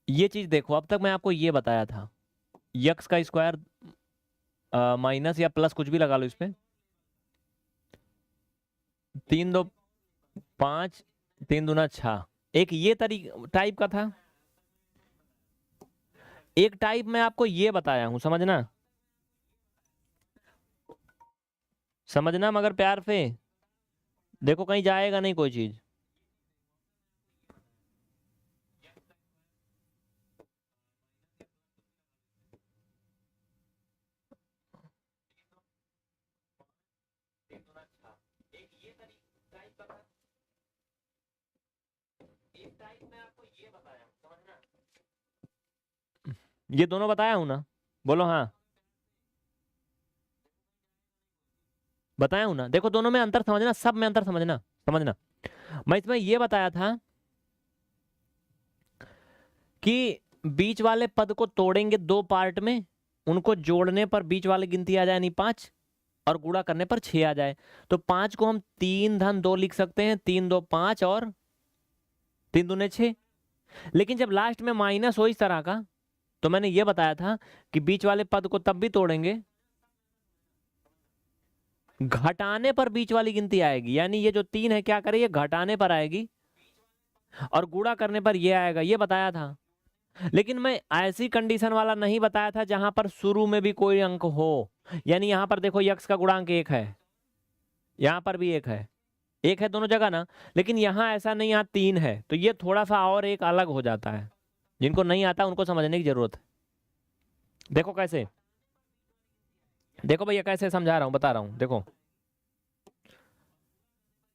ये चीज देखो, अब तक मैं आपको ये बताया था, यक्स का स्क्वायर माइनस या प्लस कुछ भी लगा लो इस पे, 3 2 5, 3 दूना 6। एक ये टाइप का था, एक टाइप मैं आपको ये बताया हूं, समझना समझना मगर प्यार से। देखो कहीं जाएगा नहीं कोई चीज। ये दोनों बताया हूं ना, बोलो हाँ। बताया हूं ना, देखो दोनों में अंतर समझना, सब में अंतर समझना, समझना। मैं इसमें ये बताया था कि बीच वाले पद को तोड़ेंगे दो पार्ट में, उनको जोड़ने पर बीच वाली गिनती आ जाए यानी 5 और गुणा करने पर 6 आ जाए। तो 5 को हम 3 धन 2 लिख सकते हैं, 3 2 5 और 3 दूने 6। लेकिन जब लास्ट में माइनस हो इस तरह का, तो मैंने ये बताया था कि बीच वाले पद को तब भी तोड़ेंगे, घटाने पर बीच वाली गिनती आएगी, यानी ये जो 3 है क्या करें, ये घटाने पर आएगी और गुणा करने पर ये आएगा, ये बताया था। लेकिन मैं ऐसी कंडीशन वाला नहीं बताया था जहां पर शुरू में भी कोई अंक हो, यानी यहां पर देखो यक्स का गुणांक 1 है, यहां पर भी 1 है, 1 है दोनों जगह ना, लेकिन यहां ऐसा नहीं, यहां 3 है, तो ये थोड़ा सा और एक अलग हो जाता है। जिनको नहीं आता उनको समझने की जरूरत है। देखो कैसे, देखो भैया कैसे समझा रहा हूं, बता रहा हूं, देखो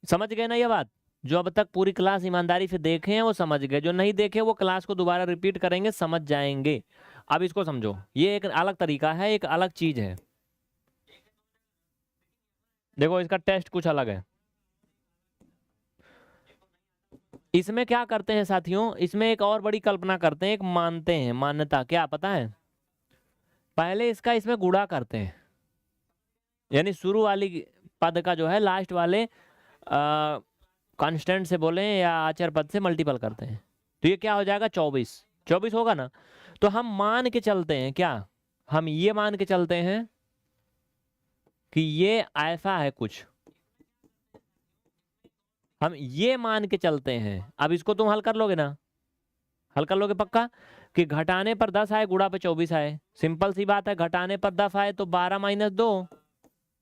समझ गए ना ये बात। जो अब तक पूरी क्लास ईमानदारी से देखे हैं वो समझ गए, जो नहीं देखे वो क्लास को दोबारा रिपीट करेंगे, समझ जाएंगे। अब इसको समझो, ये एक अलग तरीका है, एक अलग चीज है। देखो इसका टेस्ट कुछ अलग है। इसमें क्या करते हैं साथियों, इसमें एक और बड़ी कल्पना करते हैं, एक मानते हैं, मान्यता क्या पता है, पहले इसका इसमें गुणा करते हैं, यानी शुरू वाली पद का जो है लास्ट वाले कांस्टेंट से बोले या आचर पद से मल्टीपल करते हैं, तो ये क्या हो जाएगा 24, 24 होगा ना। तो हम मान के चलते हैं, क्या हम ये मान के चलते हैं कि ये ऐसा है कुछ, हम ये मान के चलते हैं। अब इसको तुम हल कर लोगे ना, हल कर लोगे पक्का, कि घटाने पर 10 आए, गुणा पे 24 आए, सिंपल सी बात है। घटाने पर 10 आए तो 12 माइनस 2,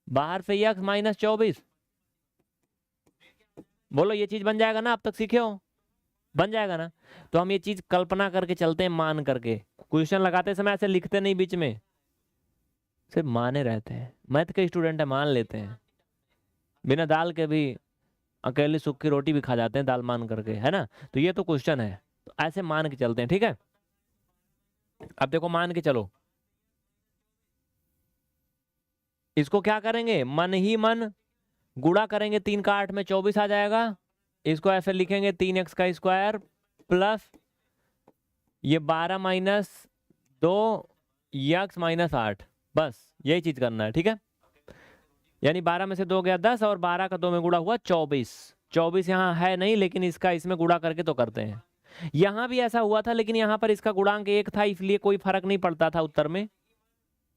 बाहर से यक्स माइनस 24, बोलो ये चीज बन जाएगा ना, अब तक सीखे हो, बन जाएगा ना। तो हम ये चीज कल्पना करके चलते हैं, मान करके, क्वेश्चन लगाते समय ऐसे लिखते नहीं बीच में, सिर्फ माने रहते हैं। मैथ के स्टूडेंट है, मान लेते हैं, बिना दाल के भी अकेली सूखी रोटी भी खा जाते हैं दाल मान करके, है ना। तो ये तो क्वेश्चन है, तो ऐसे मान के चलते हैं, ठीक है। अब देखो मान के चलो, इसको क्या करेंगे, मन ही मन गुणा करेंगे, 3 का 8 में 24 आ जाएगा। इसको ऐसे लिखेंगे 3x का स्क्वायर प्लस ये 12 माइनस 2 यक्स माइनस 8, बस यही चीज करना है, ठीक है। यानी 12 में से 2 गया 10 और 12 का 2 में गुणा हुआ 24, 24 यहाँ है नहीं, लेकिन इसका इसमें गुणा करके तो करते हैं। यहां भी ऐसा हुआ था, लेकिन यहां पर इसका गुणांक 1 था, इसलिए कोई फर्क नहीं पड़ता था उत्तर में,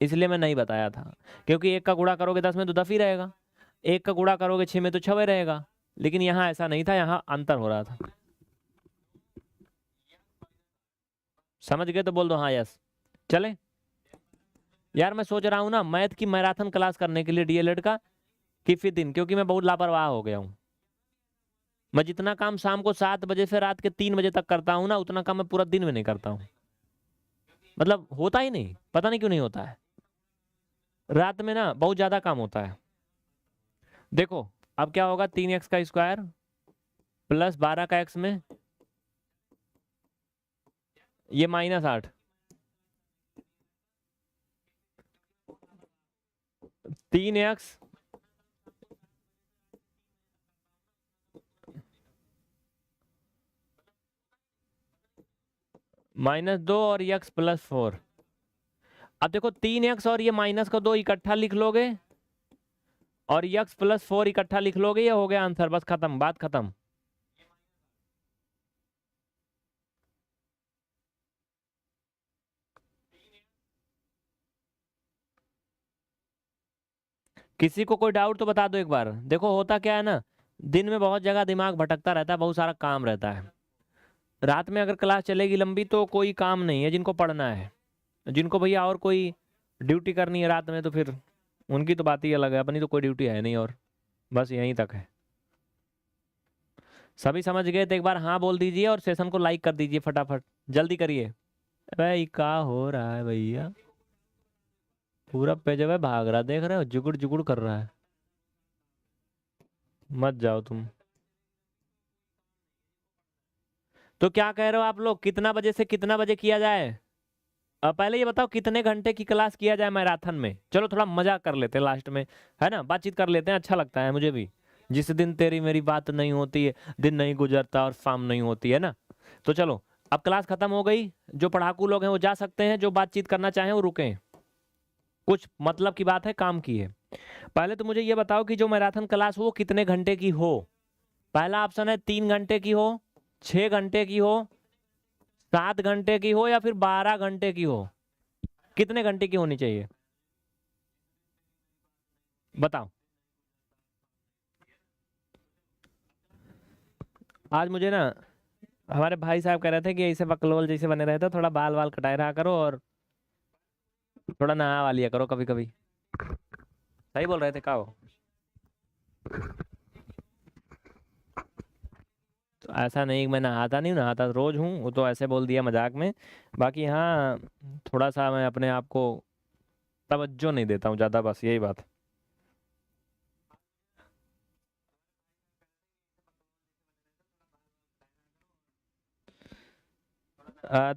इसलिए मैं नहीं बताया था। क्योंकि 1 का गुणा करोगे 10 में तो 10 ही रहेगा, 1 का गुणा करोगे 6 में तो 6 रहेगा, लेकिन यहाँ ऐसा नहीं था, यहाँ अंतर हो रहा था। समझ गए तो बोल दो हाँ यस। चले यार, मैं सोच रहा हूँ ना मैथ की मैराथन क्लास करने के लिए डीएलएड का किसी दिन, क्योंकि मैं बहुत लापरवाह हो गया हूँ। मैं जितना काम शाम को 7 बजे से रात के 3 बजे तक करता हूँ ना, उतना काम मैं पूरा दिन में नहीं करता हूँ। मतलब होता ही नहीं, पता नहीं क्यों नहीं होता है। रात में ना बहुत ज्यादा काम होता है। देखो अब क्या होगा, 3x का स्क्वायर प्लस 12 का x में ये माइनस 8, 3x माइनस 2 और x प्लस 4। अब देखो 3x और ये माइनस का 2 इकट्ठा लिख लोगे और x प्लस 4 इकट्ठा लिख लोगे, ये हो गया आंसर, बस खत्म, बात खत्म। किसी को कोई डाउट तो बता दो एक बार। देखो होता क्या है ना, दिन में बहुत जगह दिमाग भटकता रहता है, बहुत सारा काम रहता है। रात में अगर क्लास चलेगी लंबी तो कोई काम नहीं है, जिनको पढ़ना है, जिनको भैया और कोई ड्यूटी करनी है रात में तो फिर उनकी तो बात ही अलग है, अपनी तो कोई ड्यूटी है नहीं, और बस यहीं तक है। सभी समझ गए तो एक बार हाँ बोल दीजिए और सेशन को लाइक कर दीजिए फटाफट, जल्दी करिए। भाई क्या हो रहा है भैया, पूरा पेज है भाग रहा, देख रहे हो, जुगुड़ जुगुड़ कर रहा है। मत जाओ तुम। तो क्या कह रहे हो आप लोग, कितना बजे से कितना बजे किया जाए? पहले ये बताओ कितने घंटे की क्लास किया जाए मैराथन में। चलो थोड़ा मजा कर लेते हैं लास्ट में, है ना, बातचीत कर लेते हैं, अच्छा लगता है मुझे भी। जिस दिन तेरी मेरी बात नहीं होती है दिन नहीं गुजरता और शाम नहीं होती है ना। तो चलो अब क्लास खत्म हो गई, जो पढ़ाकू लोग हैं वो जा सकते हैं, जो बातचीत करना चाहें वो रुकें। कुछ मतलब की बात है, काम की है। पहले तो मुझे ये बताओ कि जो मैराथन क्लास हो वो कितने घंटे की हो। पहला ऑप्शन है 3 घंटे की हो, 6 घंटे की हो, 7 घंटे की हो, या फिर 12 घंटे की हो। कितने घंटे की होनी चाहिए बताओ। आज मुझे ना हमारे भाई साहब कह रहे थे कि ऐसे बकलोल जैसे बने रहते, थोड़ा बाल वाल कटाए रहा करो और थोड़ा नहा वा लिया करो कभी कभी। सही बोल रहे थे, का हो? तो ऐसा नहीं, मैं नहाता नहीं, नहाता रोज हूँ, वो तो ऐसे बोल दिया मजाक में। बाकी हाँ, थोड़ा सा मैं अपने आप को तवज्जो नहीं देता हूँ ज्यादा, बस यही बात।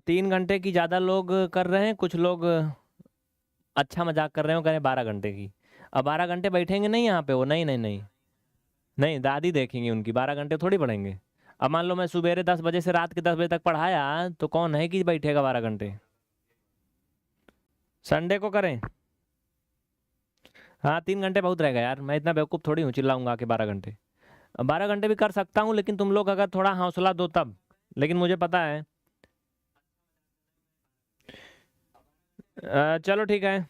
3 घंटे की ज्यादा लोग कर रहे हैं, कुछ लोग अच्छा मजाक कर रहे हो, कह रहे हैं 12 घंटे की। अब 12 घंटे बैठेंगे नहीं यहाँ पे वो, नहीं नहीं नहीं। नहीं, दादी देखेंगी उनकी, 12 घंटे थोड़ी पढ़ेंगे। अब मान लो मैं सुबेरे 10 बजे से रात के 10 बजे तक पढ़ाया, तो कौन है कि बैठेगा 12 घंटे। संडे को करें। हाँ, 3 घंटे बहुत रहेगा यार, मैं इतना बेवकूफ़ थोड़ी हूँ चिल्लाऊंगा कि 12 घंटे। अब 12 घंटे भी कर सकता हूँ, लेकिन तुम लोग अगर थोड़ा हौसला दो तब। लेकिन मुझे पता है। चलो ठीक है।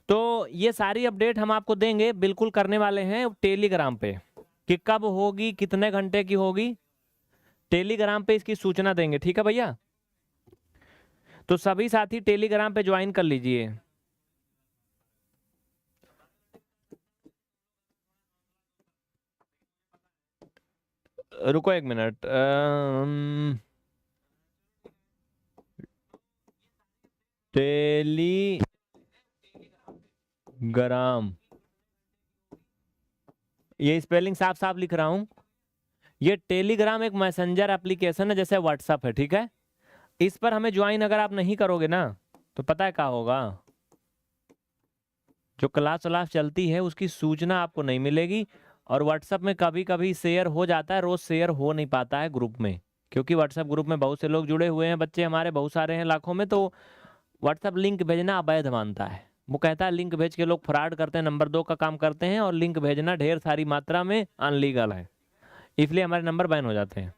तो ये सारी अपडेट हम आपको देंगे, बिल्कुल करने वाले हैं टेलीग्राम पे, कि कब होगी, कितने घंटे की होगी। टेलीग्राम पे इसकी सूचना देंगे, ठीक है भैया। तो सभी साथी टेलीग्राम पे ज्वाइन कर लीजिए। रुको 1 मिनट। टेलीग्राम, ये स्पेलिंग साफ साफ लिख रहा हूं। ये टेलीग्राम एक मैसेंजर एप्लीकेशन है, जैसे व्हाट्सअप है, ठीक है। इस पर हमें ज्वाइन अगर आप नहीं करोगे ना, तो पता है क्या होगा। जो क्लास व्लास चलती है उसकी सूचना आपको नहीं मिलेगी। और व्हाट्सएप में कभी कभी शेयर हो जाता है, रोज शेयर हो नहीं पाता है ग्रुप में। क्योंकि व्हाट्सएप ग्रुप में बहुत से लोग जुड़े हुए हैं, बच्चे हमारे बहुत सारे हैं, लाखों में। तो व्हाट्सएप लिंक भेजना अवैध मानता है। वो कहता है लिंक भेज के लोग फ्रॉड करते हैं, नंबर 2 का काम करते हैं, और लिंक भेजना ढेर सारी मात्रा में अनलीगल है। इसलिए हमारे नंबर बैन हो जाते हैं।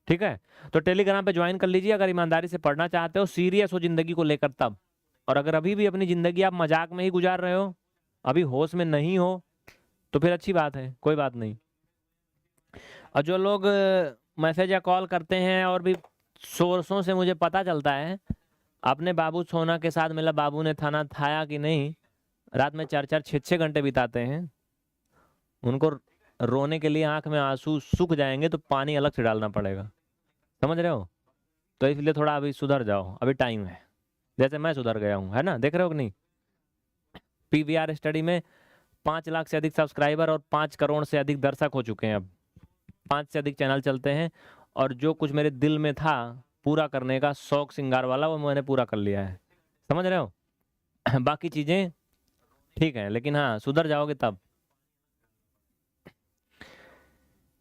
ठीक है। तो टेलीग्राम पे ज्वाइन कर लीजिए, अगर ईमानदारी से पढ़ना चाहते हो, सीरियस हो जिंदगी को लेकर तब। और अगर अभी भी अपनी जिंदगी आप मजाक में ही गुजार रहे हो, अभी होश में नहीं हो, तो फिर अच्छी बात है, कोई बात नहीं। और जो लोग मैसेज या कॉल करते हैं, और भी सोर्सों से मुझे पता चलता है, अपने बाबू सोना के साथ मेरा बाबू ने खाना खाया कि नहीं, रात में 4-4 6-6 घंटे बिताते हैं। उनको रोने के लिए आंख में आंसू सूख जाएंगे, तो पानी अलग से डालना पड़ेगा। समझ रहे हो? तो इसलिए थोड़ा अभी सुधर जाओ, अभी टाइम है। जैसे मैं सुधर गया हूँ, है ना, देख रहे हो कि नहीं। पीवीआर स्टडी में 5 लाख से अधिक सब्सक्राइबर और 5 करोड़ से अधिक दर्शक हो चुके हैं अब। 5 से अधिक चैनल चलते हैं। और जो कुछ मेरे दिल में था पूरा करने का शौक श्रृंगार वाला, वो मैंने पूरा कर लिया है। समझ रहे हो? बाकी चीजें ठीक है, लेकिन हाँ, सुधर जाओगे तब।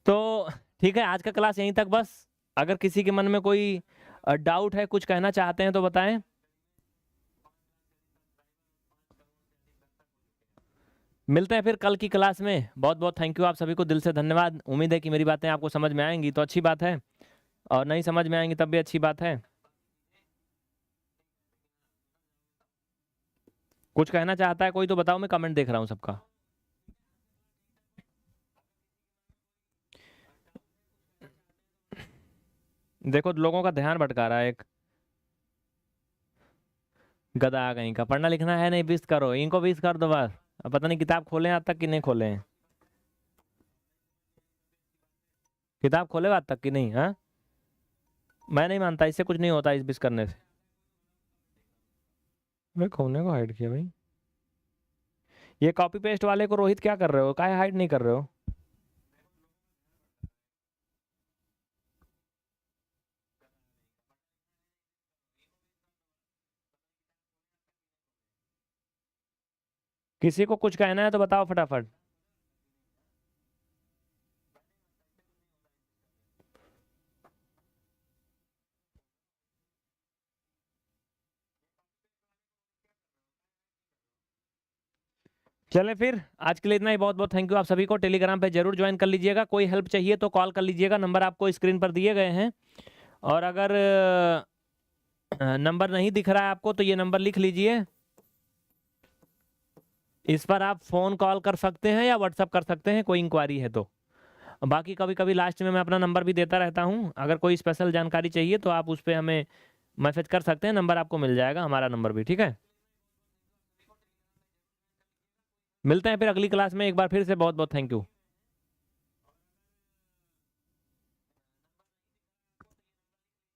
तो ठीक है, आज का क्लास यहीं तक बस। अगर किसी के मन में कोई डाउट है, कुछ कहना चाहते हैं, तो बताएं। मिलते हैं फिर कल की क्लास में। बहुत बहुत थैंक यू आप सभी को, दिल से धन्यवाद। उम्मीद है कि मेरी बातें आपको समझ में आएंगी तो अच्छी बात है, और नहीं समझ में आएंगी तब भी अच्छी बात है। कुछ कहना चाहता है कोई तो बताओ, मैं कमेंट देख रहा हूँ सबका। देखो लोगों का ध्यान भटका रहा है एक गधा कहीं का। पढ़ना लिखना है नहीं, बीस करो, इनको 20 कर दो बस। अब पता नहीं किताब खोले आज तक कि नहीं खोले हैं। किताब खोले आज तक कि नहीं? हाँ, मैं नहीं मानता, इससे कुछ नहीं होता, इस बीस करने से। मैं खोने को हाइड किया भाई। ये कॉपी पेस्ट वाले को रोहित क्या कर रहे हो, काहे हाइड नहीं कर रहे हो? किसी को कुछ कहना है तो बताओ फटाफट। चले फिर आज के लिए इतना ही। बहुत बहुत थैंक यू आप सभी को। टेलीग्राम पे जरूर ज्वाइन कर लीजिएगा। कोई हेल्प चाहिए तो कॉल कर लीजिएगा, नंबर आपको स्क्रीन पर दिए गए हैं। और अगर नंबर नहीं दिख रहा है आपको तो ये नंबर लिख लीजिए, इस पर आप फ़ोन कॉल कर सकते हैं या व्हाट्सअप कर सकते हैं कोई इंक्वायरी है तो। बाकी कभी कभी लास्ट में मैं अपना नंबर भी देता रहता हूँ, अगर कोई स्पेशल जानकारी चाहिए तो आप उस पर हमें मैसेज कर सकते हैं, नंबर आपको मिल जाएगा, हमारा नंबर भी। ठीक है, मिलते हैं फिर अगली क्लास में। एक बार फिर से बहुत बहुत थैंक यू।